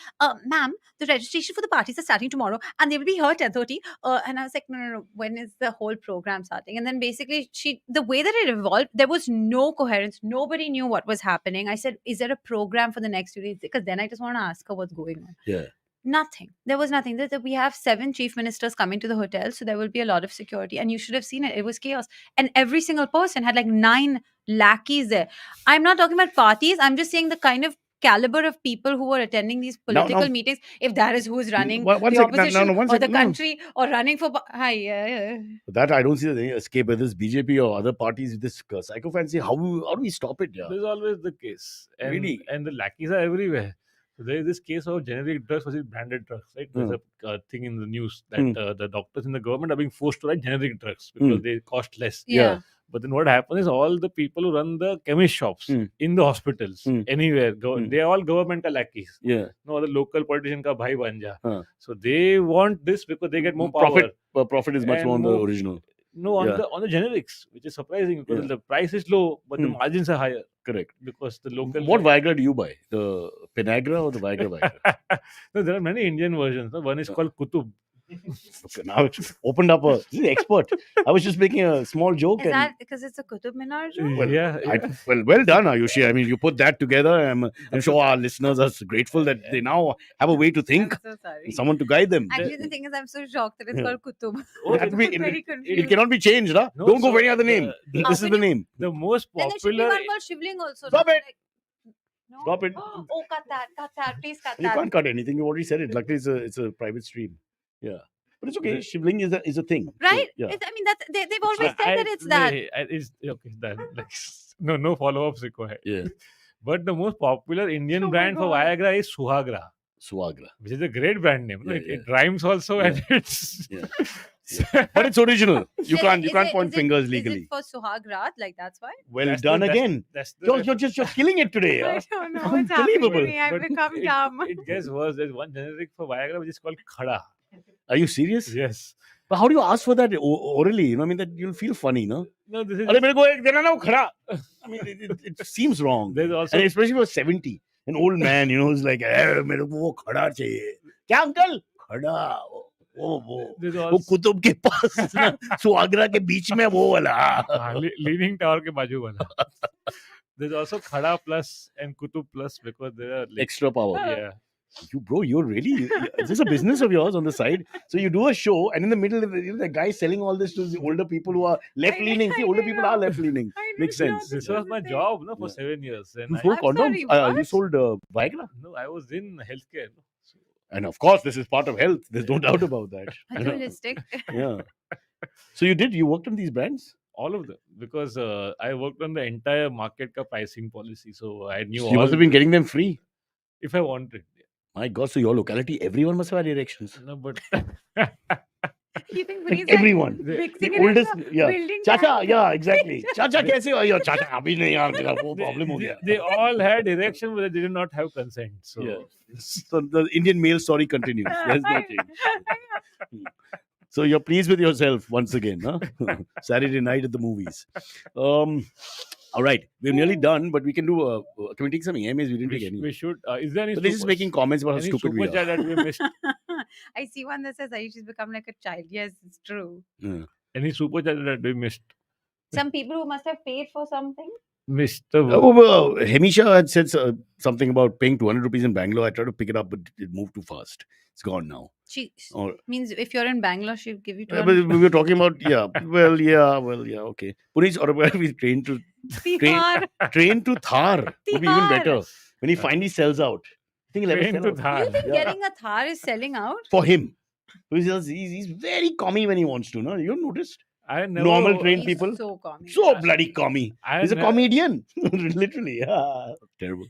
S4: ma'am, the registration for the parties are starting tomorrow and they will be here 10:30. And I was like, no. When is the whole program starting? And then basically the way that it evolved, there was no coherence. Nobody knew what was happening. I said, is there a program for the next 2 days? Because then I just want to ask her what's going on.
S1: yeah.
S4: Nothing. There was nothing. We have 7 chief ministers coming to the hotel, so there will be a lot of security. And you should have seen it. It was chaos. And every single person had like 9 lackeys there. I'm not talking about parties. I'm just saying the kind of caliber of people who were attending these political meetings. If that is who is running
S1: One
S4: the
S1: second,
S4: opposition
S1: one
S4: or the
S1: second, no.
S4: country or running for... Hi.
S1: That I don't see any escape, whether it's BJP or other parties with this psychophancy. How do we stop it? Yeah.
S2: This is always the case. And,
S1: Really?
S2: and the lackeys are everywhere. So there is this case of generic drugs versus branded drugs, right? There's a thing in the news that the doctors in the government are being forced to write generic drugs because they cost less.
S1: Yeah.
S2: But then what happens is all the people who run the chemist shops in the hospitals, anywhere, they are all governmental lackeys.
S1: Yeah.
S2: No, the local politician ka bhai banja.
S1: Huh.
S2: So they want this because they get more power.
S1: Profit is much
S2: And
S1: more on the
S2: more-
S1: original.
S2: No, on the generics, which is surprising because the price is low, but the margins are higher.
S1: Correct.
S2: Because the local.
S1: What Viagra do you buy? The Penagra or the Viagra?
S2: No, there are many Indian versions. No? One is called Kutub.
S1: Okay, now it's opened up this is expert. I was just making a small joke.
S4: Is
S1: and,
S4: that because it's a Qutub Minar joke?
S1: Well, well done, Ayushi. I mean, you put that together. I'm sure our listeners are grateful that they now have a way to think,
S4: I'm so sorry.
S1: someone to guide them.
S4: Actually, the thing is, I'm so shocked that it's called Qutub.
S1: That way-
S4: I'm very
S1: it
S4: confused.
S1: cannot be changed, huh?
S2: No,
S1: Don't go
S2: so
S1: for any other name. This is
S4: when
S1: the
S4: you-
S1: name.
S2: The most
S4: Then there should be
S2: popular.
S4: one called Shivling also.
S1: Stop
S4: no?
S1: it.
S4: No?
S1: Stop it.
S4: Oh, cut that. Please cut
S1: You
S4: that.
S1: can't cut anything. You already said it. Luckily, it's a private stream. Yeah, but it's okay. Shivling is a thing. So,
S4: Right?
S1: yeah.
S4: I mean, they've always said that it's that.
S2: It's okay. Done. Like, no follow-ups required.
S1: Yeah.
S2: But the most popular Indian
S4: Oh my
S2: brand for
S4: God.
S2: Viagra is Suhagra,
S1: Suagra.
S2: which is a great brand name. no?
S1: Yeah,
S2: It rhymes also, and it's.
S1: Yeah. But it's original. You
S4: Is
S1: can't
S4: it-
S1: point
S4: is
S1: fingers
S4: Is
S1: legally.
S4: it for Suhagrat? Like, that's why?
S1: Well
S2: That's
S1: done
S2: the-
S1: again.
S2: That's the
S1: You're killing it today.
S4: I
S1: Yeah?
S4: don't know what's happening to
S1: Unbelievable.
S4: me. I've
S2: But
S4: become dumb.
S2: It gets worse. There's one generic for Viagra which is called Khada.
S1: Are you serious?
S2: Yes.
S1: But how do you ask for that orally? You know, I mean, that you'll feel funny, no?
S2: No, this is.
S1: अरे मेरे को एक देना ना वो खड़ा. I mean, it seems wrong.
S2: There's also.
S1: And especially for 70, an old man, you know, who's like, मेरे को वो खड़ा चाहिए. क्या अंकल? खड़ा. वो
S2: There's
S1: वो
S2: also
S1: कुतुब के पास ना सुआगरा के बीच में वो वाला.
S2: leaning tower ke baju wala. There's also Khada Plus and Kutub Plus because there are like,
S1: Extra power.
S2: yeah.
S1: You're really. Is this a business of yours on the side? So you do a show, and in the middle, the guy selling all this to the older people who are left leaning. See, older people are left leaning. Makes sense.
S2: This was my job, no, for
S1: Yeah.
S2: 7 years. And
S1: You
S2: I,
S1: sold
S4: I'm
S1: condoms?
S4: sorry,
S1: You
S4: what?
S1: sold Viagra?
S2: no, I was in healthcare. No? So,
S1: And of course, this is part of health. There's no doubt about that.
S4: Materialistic.
S1: Yeah. So you worked on these brands?
S2: All of them, because I worked on the entire market ka pricing policy, so I knew
S1: So you must
S2: all.
S1: have been getting them free.
S2: If I wanted,
S1: My God, so your locality, everyone must have had erections.
S2: no, but
S4: You think
S1: Like
S4: Puneet's
S1: everyone.
S2: they,
S4: mixing
S1: The
S4: it
S1: oldest,
S4: into
S1: yeah.
S4: building
S1: Chacha,
S4: time.
S1: yeah, exactly. Chacha,
S2: they,
S1: kaise ho? Yo, Chacha, abhi nahi yaar, tera wo
S2: they,
S1: problem ho
S2: they,
S1: gaya.
S2: they all had erection, but they did not have consent. So
S1: Yeah. So the Indian male story continues. There's no change. So you're pleased with yourself once again, huh? Saturday night at the movies. All right, we're nearly done, but we can do. Can we take some AMAs? We didn't take any.
S2: we should. Is there any
S1: So they're just making comments about how
S2: any
S1: stupid we
S2: super
S1: are.
S2: chat that we missed?
S4: I see one that says Ayushi's become like a child. Yes, it's true.
S1: Yeah.
S2: Any super chat that we missed?
S4: Some people who must have paid for something.
S2: Mr.
S1: Oh, well, Hemisha had said something about paying 200 rupees in Bangalore. I tried to pick it up, but it moved too fast. It's gone now.
S4: She
S1: Or,
S4: means if you're in Bangalore, she'll give you
S1: but
S4: 200.
S1: we were talking about, yeah, okay. Police or we train to
S4: Tihar.
S1: Thar would be even
S4: Tihar.
S1: better when he finally sells out. I think he'll ever
S2: Train
S1: sell
S2: to
S1: out.
S2: Thar.
S4: You think
S1: Yeah.
S4: getting a Thar is selling out?
S1: For him. Because he's very commie when he wants to, no? You noticed?
S2: I never.
S1: Normal trained
S4: He's
S1: people.
S4: so common.
S1: So bloody commie.
S2: I
S1: He's a
S2: ne-
S1: comedian. Literally. Yeah. Terrible.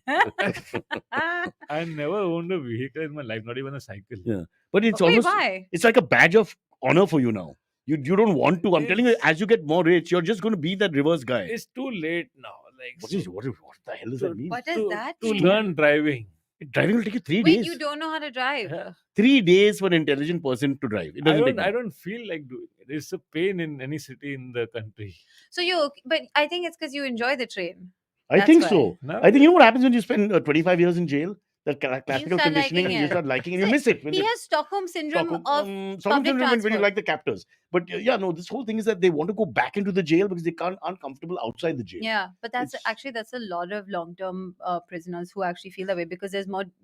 S2: I never owned a vehicle in my life, not even a cycle.
S1: Yeah. But it's
S4: Wait,
S1: almost,
S4: why?
S1: it's like a badge of honor for you now. You don't want to. I'm telling you,
S2: It's-
S1: as you get more rich, you're just going to be that reverse guy.
S2: It's too late now. Like
S1: What the hell does that mean?
S4: What does that
S2: to
S4: mean?
S2: learn driving?
S1: Driving will take you 3
S4: Wait,
S1: days.
S4: you don't know how to drive.
S2: Yeah.
S1: 3 days for an intelligent person to drive. It doesn't take
S2: I
S1: long.
S2: don't feel like doing it. It's a pain in any city in the country.
S4: So but I think it's because you enjoy the train.
S1: I
S4: That's
S1: think
S4: why.
S1: so.
S2: No,
S1: I think you know what happens when you spend 25 years in jail? That classical
S4: start
S1: conditioning,
S4: liking
S1: you
S4: it.
S1: start liking it.
S4: So
S1: You miss it. When
S4: He
S1: the-
S4: has Stockholm syndrome
S1: Stockholm,
S4: of
S1: Stockholm
S4: public
S1: syndrome when you
S4: transport.
S1: like the captors. But yeah, no, this whole thing is that they want to go back into the jail because they aren't comfortable outside the jail.
S4: Yeah, but that's
S1: It's-
S4: a lot of long-term prisoners who actually feel that way because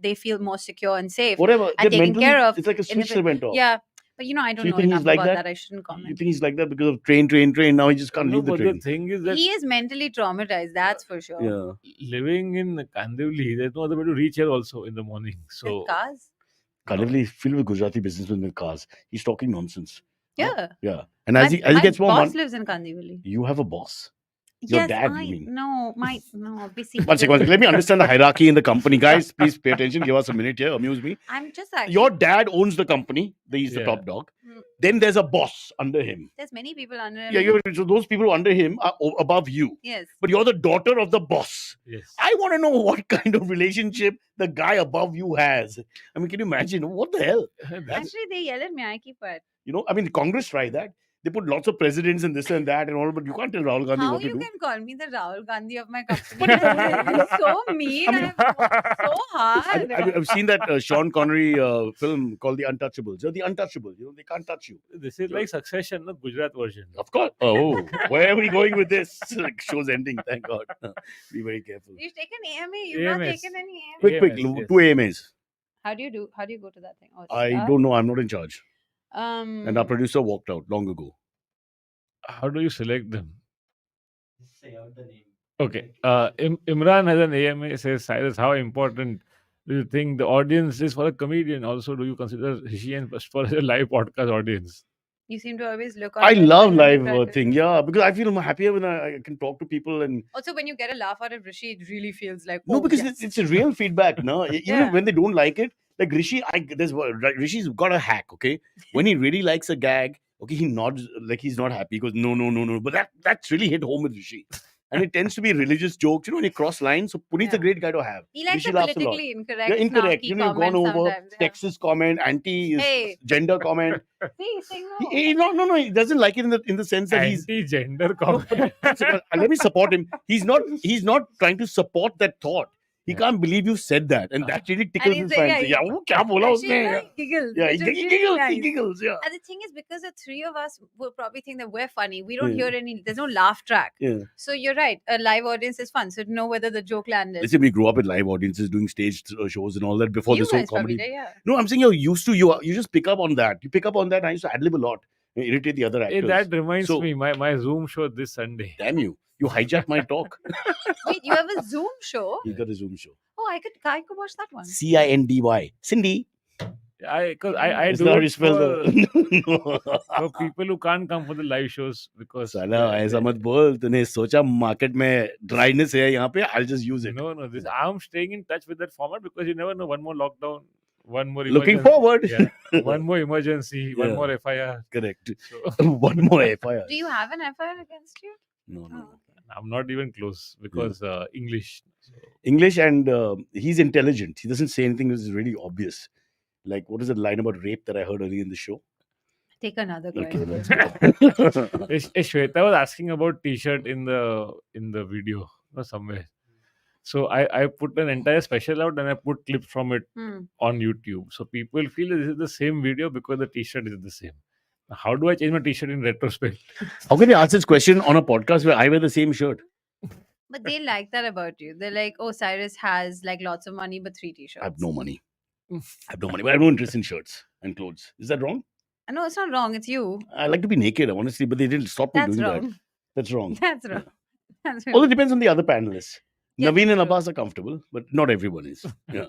S4: they feel more secure and safe.
S1: Whatever.
S4: And
S1: they're
S4: taken
S1: mentally,
S4: care of
S1: it's like a
S4: in the
S1: switch
S4: bit-
S1: that went off.
S4: Yeah, but I don't
S1: you
S4: know
S1: think he's
S4: enough
S1: like
S4: about
S1: that?
S4: that. I shouldn't
S1: You
S4: comment.
S1: think he's like that because of train? Now he just can't
S2: no,
S1: leave the
S2: but
S1: train.
S2: the thing is that
S4: He is mentally traumatized. That's for sure.
S1: Yeah.
S2: living in Kandivali, there's no other way to reach here also in the morning.
S4: With
S2: So
S4: cars.
S1: Kandivali is filled with Gujarati businessmen with cars. He's talking nonsense.
S4: Yeah.
S1: Yeah. And as he
S4: my
S1: gets more
S4: boss
S1: money,
S4: lives in Kandivali.
S1: you have a boss. Your
S4: Yes,
S1: dad, you mean?
S4: no, obviously.
S1: One second. Let me understand the hierarchy in the company, guys. Please pay attention. Give us a minute here. Amuse me.
S4: I'm just actually.
S1: Your dad owns the company. He's the
S2: Yeah.
S1: top dog.
S4: Mm.
S1: Then there's a boss under him.
S4: There's many people under him.
S1: Yeah, so those people under him are above you.
S4: Yes.
S1: But you're the daughter of the boss.
S2: yes,
S1: I want to know what kind of relationship the guy above you has. I mean, can you imagine? What the hell?
S2: that's
S4: Actually, they yell at me. I keep quiet.
S1: I mean, Congress try that. They put lots of presidents and this and that and all, but you can't tell Rahul Gandhi
S4: How
S1: what to
S4: you
S1: do.
S4: can call me the Rahul Gandhi of my company? It's so mean.
S1: I mean-
S4: I've worked so hard.
S1: I've seen that Sean Connery film called The Untouchables. They're the untouchables. They can't touch you.
S2: this is like Succession, the Gujarat version.
S1: Of course. Oh, where are we going with this? Show's ending. Thank God. Be very careful.
S4: You've taken AMA. You've not
S2: AMS.
S4: taken any AMA.
S1: Quick,
S2: AMS, yes.
S1: 2 AMAs.
S4: How do you go to that thing? Oh,
S1: I
S4: start.
S1: don't know. I'm not in charge.
S4: Um.
S1: And our producer walked out long ago.
S2: How do you select them?
S3: Just say out the name.
S2: Okay. Imran has an AMA, says, Cyrus, how important do you think the audience is for a comedian? Also, do you consider Rishi and for a live podcast audience?
S4: You seem to always look.
S1: I
S4: on
S1: love
S4: when
S1: live
S4: you practice.
S1: thing. Yeah, because I feel happier when I can talk to people and
S4: Also, when you get a laugh out of Rishi, it really feels like
S1: no,
S4: oh,
S1: because
S4: yes.
S1: it's a real feedback. No, even
S4: Yeah.
S1: when they don't like it, like Rishi, Rishi's got a hack. Okay, when he really likes a gag, okay, he nods like he's not happy. He goes no, but that's really hit home with Rishi. And it tends to be religious jokes, when you cross lines. So Puneet's a
S4: Yeah.
S1: great guy to have.
S4: He likes
S1: Rishi
S4: the
S1: laughs a lot.
S4: politically incorrect.
S1: Yeah, incorrect.
S4: snarky
S1: You've gone
S4: comments
S1: over
S4: sometimes, yeah.
S1: sexist comment,
S4: Hey.
S1: gender comment.
S4: See, saying no.
S1: No. He doesn't like it in the sense that he's.
S2: Anti-gender
S1: No,
S2: comment.
S1: let me support him. He's not trying to support that thought. He
S2: Yeah.
S1: can't believe you said that, and that really
S4: And
S1: tickles
S4: he's
S1: his
S4: like,
S1: fancy.
S4: yeah,
S1: Yeah, wo kya bola
S4: Actually,
S1: usne?
S4: he giggles.
S1: Yeah,
S4: which is really
S1: he
S4: nice.
S1: giggles. Yeah,
S4: And the thing is, because the three of us will probably think that we're funny, we don't
S1: Yeah.
S4: hear any. There's no laugh track.
S1: yeah.
S4: So you're right. A live audience is fun. So to know whether the joke landed.
S1: Listen, we grew up with live audiences doing stage shows and all that before
S4: You
S1: this whole
S4: guys probably
S1: comedy.
S4: did, yeah.
S1: No, I'm saying you're used to you just pick up on that. You pick up on that. I used to ad lib a lot, irritate the other
S2: Hey,
S1: actors.
S2: that reminds
S1: So-
S2: me, my Zoom show this Sunday.
S1: Damn you! You hijacked my talk.
S4: Wait, you have a Zoom show?
S1: You got a Zoom show.
S4: Oh, I could watch that one.
S1: CINDY. Cindy.
S2: I
S1: It's
S2: do
S1: not how
S2: it
S1: you spell
S2: for
S1: the.
S2: people who can't come for the live shows because
S1: साला ऐसा मत बोल तूने सोचा market में dryness है यहाँ पे I'll just use it.
S2: no, this I'm staying in touch with that format because you never know. One more lockdown, one more
S1: Looking
S2: emergency.
S1: forward.
S2: Yeah, one more emergency, one
S1: Yeah.
S2: more FIR.
S1: Correct.
S2: So
S1: One more FIR.
S4: Do you have an FIR against you?
S1: No, no,
S4: Oh,
S1: no.
S4: okay.
S2: I'm not even close because English. So,
S1: English and he's intelligent. He doesn't say anything that is really obvious. Like, what is the line about rape that I heard earlier in the show?
S4: Take another go.
S1: Okay,
S4: anyway.
S1: let's go.
S2: Shweta was asking about T-shirt in the video or somewhere. So I put an entire special out and I put clips from it
S4: Hmm.
S2: on YouTube. So people feel that this is the same video because the T-shirt is the same. Now, how do I change my T-shirt in retrospect?
S1: How can you ask this question on a podcast where I wear the same shirt?
S4: But they like that about you. They're like, oh, Cyrus has like lots of money, but 3 t-shirts.
S1: I have no money. I have no money, but I have no interest in shirts and clothes. Is that wrong?
S4: No, it's not wrong. It's you.
S1: I like to be naked, honestly, but they didn't stop me
S4: That's
S1: doing that.
S4: wrong.
S1: That's wrong.
S4: That's wrong. That's
S1: Although it
S4: wrong.
S1: depends on the other panelists.
S4: Yeah,
S1: Naveen and
S4: true.
S1: Abbas are comfortable, but not everyone is. Yeah.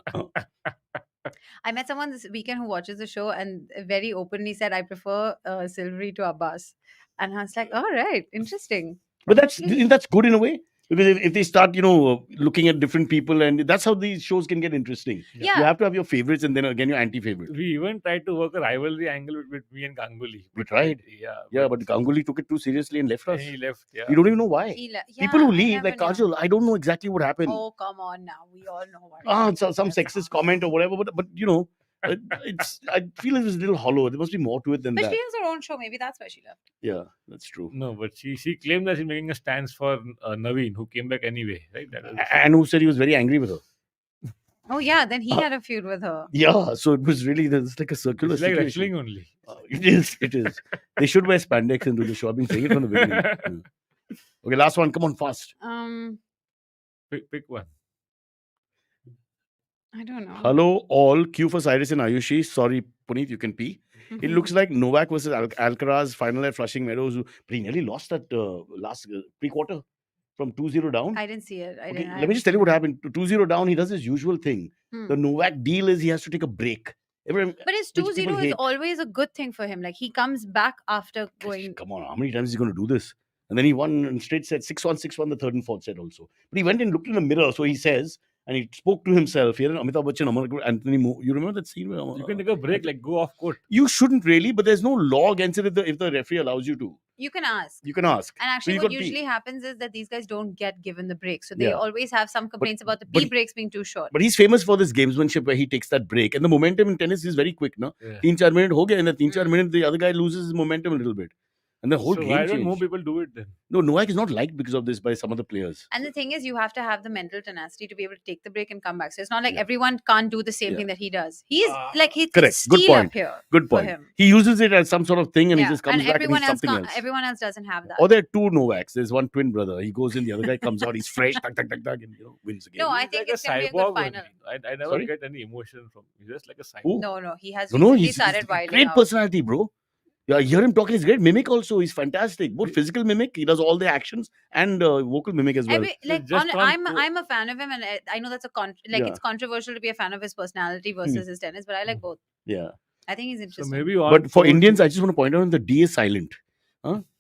S4: I met someone this weekend who watches the show and very openly said, I prefer Silvery to Abbas. And I was like, all right, interesting.
S1: But that's good in a way. Because if they start, looking at different people, and that's how these shows can get interesting.
S4: Yeah.
S1: You have to have your favorites and then again your anti-favorite.
S2: We even tried to work a rivalry angle with me and Ganguly.
S1: We tried.
S2: Yeah,
S1: But Ganguly took it too seriously and left us.
S2: he left. Yeah.
S1: We don't even know why. People who
S4: I
S1: leave,
S4: never
S1: like
S4: knew.
S1: Kajal, I don't know exactly what happened.
S4: Oh, come on now. We all know what.
S1: Some sexist comment or whatever, but I feel it was a little hollow. There must be more to it than
S4: But
S1: that.
S4: she has her own show. Maybe that's why she left.
S1: Yeah, that's true.
S2: No, but she claimed that she's making a stance for Naveen, who came back anyway, right? That was-
S1: And who said he was very angry with her?
S4: Oh, yeah. Then he had a feud with her.
S1: Yeah, so it was really it's like a circular
S2: it's like
S1: situation.
S2: wrestling only.
S1: It is. They should wear spandex and do the show. I've been saying it from the beginning. Yeah. Okay, last one. Come on, fast.
S2: Pick one.
S4: I don't know.
S1: Hello, all. Q for Cyrus and Ayushi. Sorry, Puneet, you can pee. It looks like Novak versus Alcaraz final at Flushing Meadows. But he nearly lost that last pre-quarter from 2-0 down.
S4: I didn't see it. I
S1: Okay,
S4: didn't.
S1: let me just tell you what happened. 2-0 down, he does his usual thing. The Novak deal is he has to take a break.
S4: But his
S1: which people
S4: 2-0 is
S1: hate.
S4: always a good thing for him. Like he comes back after going.
S1: Come on, how many times is he going to do this? And then he won in straight set 6-1, 6-1, the third and fourth set also. But he went and looked in the mirror, so he says, and he spoke to himself. Here, Amitabh Bachchan, Anthony Moore. You remember that scene? Where,
S2: You can take a break, like go off court.
S1: You shouldn't really, but there's no law against it if the referee allows you to.
S4: You can ask.
S1: You can ask.
S4: And actually,
S1: you
S4: what
S1: got pee.
S4: usually happens is that these guys don't get given the break. So they
S1: Yeah.
S4: always have some complaints about the
S1: but-
S4: pee breaks being too short.
S1: But he's famous for this gamesmanship where he takes that break. And the momentum in tennis is very quick, no?
S2: Yeah.
S1: 3-4 minutes ho gaya, and the 3-4 minutes, the other guy loses his momentum a little bit. And the whole
S2: So
S1: game
S2: why don't
S1: changed.
S2: more people do it then?
S1: No, Novak is not liked because of this by some other players.
S4: And the thing is, you have to have the mental tenacity to be able to take the break and come back. So it's not like
S1: Yeah.
S4: everyone can't do the same
S1: Yeah.
S4: thing that he does. He's like he's
S1: Correct. Good
S4: steel
S1: point.
S4: up here.
S1: Good
S4: for
S1: point.
S4: him.
S1: He uses it as some sort of thing and
S4: Yeah.
S1: he just comes
S4: And
S1: back and
S4: everyone
S1: he's
S4: else
S1: something
S4: can't.
S1: else.
S4: Everyone else doesn't have that.
S1: Or there are two Novaks. There's one twin brother. He goes in, the other guy comes out, he's fresh, tak, tak, tak, tak, and wins again.
S4: No, I
S2: He's
S4: think
S2: like
S4: it's gonna be a good
S2: cyborg
S4: final.
S2: only. I never
S1: Sorry?
S2: get any emotion from him. He's just like a cyborg.
S1: Who?
S4: No, he has
S1: No,
S4: recently
S1: he's
S4: started wilding
S1: great
S4: out.
S1: personality, bro. Yeah, I hear him talking. He's great. Mimic also. He's fantastic. Both physical mimic. He does all the actions and vocal mimic as well.
S2: just on court.
S4: I'm a fan of him, and I know that's
S1: Yeah.
S4: it's controversial to be a fan of his personality versus his tennis, but I like both.
S1: Yeah.
S4: I think he's
S2: So
S4: interesting.
S2: maybe on
S1: But for
S2: court-
S1: Indians, I just want to point out the D is silent.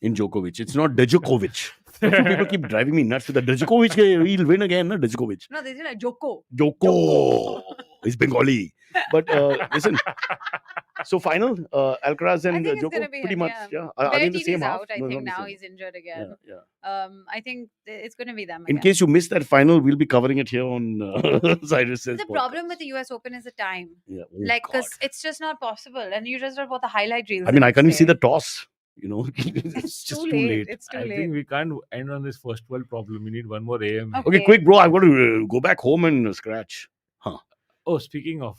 S1: In Djokovic. It's not Djokovic. That's why people keep driving me nuts with the Djokovic. He'll win again, no? Djokovic.
S4: No, they say like Joko.
S1: Joko. He's Bengali. But listen. So final, Alcaraz
S4: I
S1: and
S4: think it's
S1: Joko,
S4: gonna be
S1: pretty
S4: him,
S1: much.
S4: yeah.
S1: Are they in the
S4: Berrettini's
S1: same half?
S4: out. I
S1: No,
S4: think
S1: not the
S4: now
S1: same.
S4: he's injured again.
S1: Yeah.
S4: I think it's going to be them
S1: In
S4: again.
S1: case you missed that final, we'll be covering it here on Cyrus's
S4: The problem with the US Open is the time.
S1: Yeah. Oh,
S4: Like,
S1: God.
S4: because it's just not possible. And you just don't want the highlight reels.
S1: I mean,
S4: the
S1: I can't even
S4: next
S1: see
S4: day.
S1: the toss. It's just too late.
S4: It's too
S2: I
S4: late.
S2: think we can't end on this first world problem. We need one more AM.
S1: Okay, quick, bro. I've got to go back home and scratch.
S2: Oh, speaking of,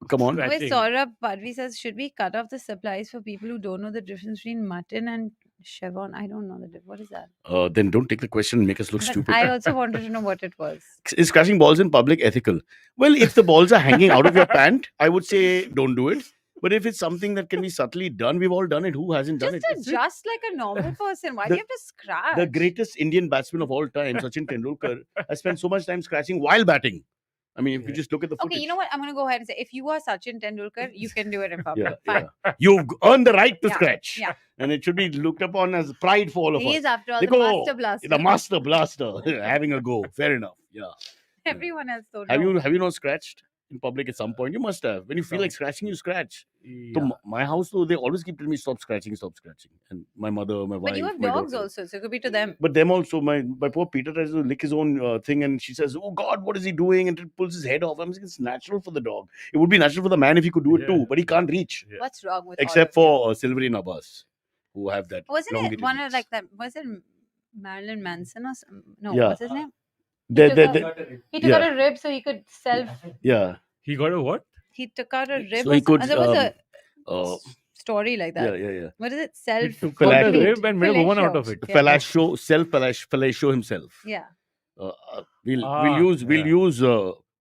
S1: Come on.
S2: Scratch.
S4: Wait, Saurabh Padvi says, should we cut off the supplies for people who don't know the difference between mutton and chevron? I don't know the difference. What is that?
S1: Then don't take the question and make us look
S4: But
S1: stupid.
S4: I also wanted to know what it was.
S1: Is scratching balls in public ethical? Well, if the balls are hanging out of your pant, I would say don't do it. But if it's something that can be subtly done, we've all done it. Who hasn't done
S4: Just
S1: it? It's it.
S4: adjust like a normal person. Why do you have to scratch?
S1: The greatest Indian batsman of all time, Sachin Tendulkar, has spent so much time scratching while batting. I mean, if you
S2: Yeah.
S1: just look at the footage.
S4: Okay, you know what? I'm gonna go ahead and say, if you are Sachin Tendulkar, you can do it in public.
S1: Yeah,
S4: Fine.
S1: yeah. You've earned the right to
S4: Yeah,
S1: scratch.
S4: yeah.
S1: And it should be looked upon as pride for all of
S4: He
S1: us.
S4: is, after all, the
S1: Dekho,
S4: master blaster.
S1: The master blaster having a go. Fair enough. Yeah.
S4: Everyone else though.
S1: Have
S4: no.
S1: you not scratched in public at some point? You must have. When you feel like scratching, you scratch. So
S2: Yeah.
S1: my house though, they always keep telling me stop scratching. And my mother, my wife,
S4: But you have
S1: my
S4: dogs
S1: daughter.
S4: also, so it could be to them.
S1: But them also, my poor Peter tries to lick his own thing, and she says, "Oh God, what is he doing?" And it pulls his head off. I'm saying it's natural for the dog. It would be natural for the man if he could do it
S2: Yeah.
S1: too, but he can't reach.
S2: Yeah.
S4: What's wrong with
S1: Except
S4: all of
S1: for Silvery and Abbas, who have that.
S4: you? Wasn't it
S1: elongated
S4: one of
S1: legs.
S4: like that? Was it Marilyn Manson or something? No,
S1: Yeah.
S4: what's his name?
S1: They-
S4: took
S1: they-
S4: a-
S1: they-
S4: He took
S1: Yeah.
S4: out a rib so he could self.
S1: yeah.
S2: He got a what?
S4: He took out a rib.
S1: So
S4: or
S1: he could,
S4: there was a
S1: Uh,
S4: story like that.
S1: yeah.
S4: What is it? Self.
S2: He took out a
S1: Fellatio.
S2: rib and made a woman out of it.
S4: Yeah.
S1: Fellatio himself.
S4: Yeah.
S1: We'll use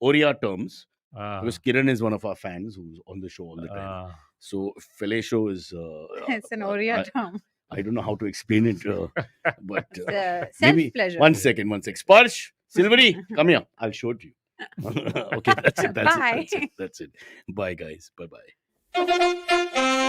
S1: Oriya terms
S2: Ah,
S1: because Kiran is one of our fans who's on the show all the time.
S2: ah.
S1: So fellatio is.
S4: It's an Oriya term.
S1: I don't know how to explain it, but
S4: Self
S1: maybe
S4: pleasure.
S1: one second. Sparsh, Silvery, come here. I'll show it to you. Okay, that's it.
S4: Bye.
S1: That's it. Bye, guys. Bye.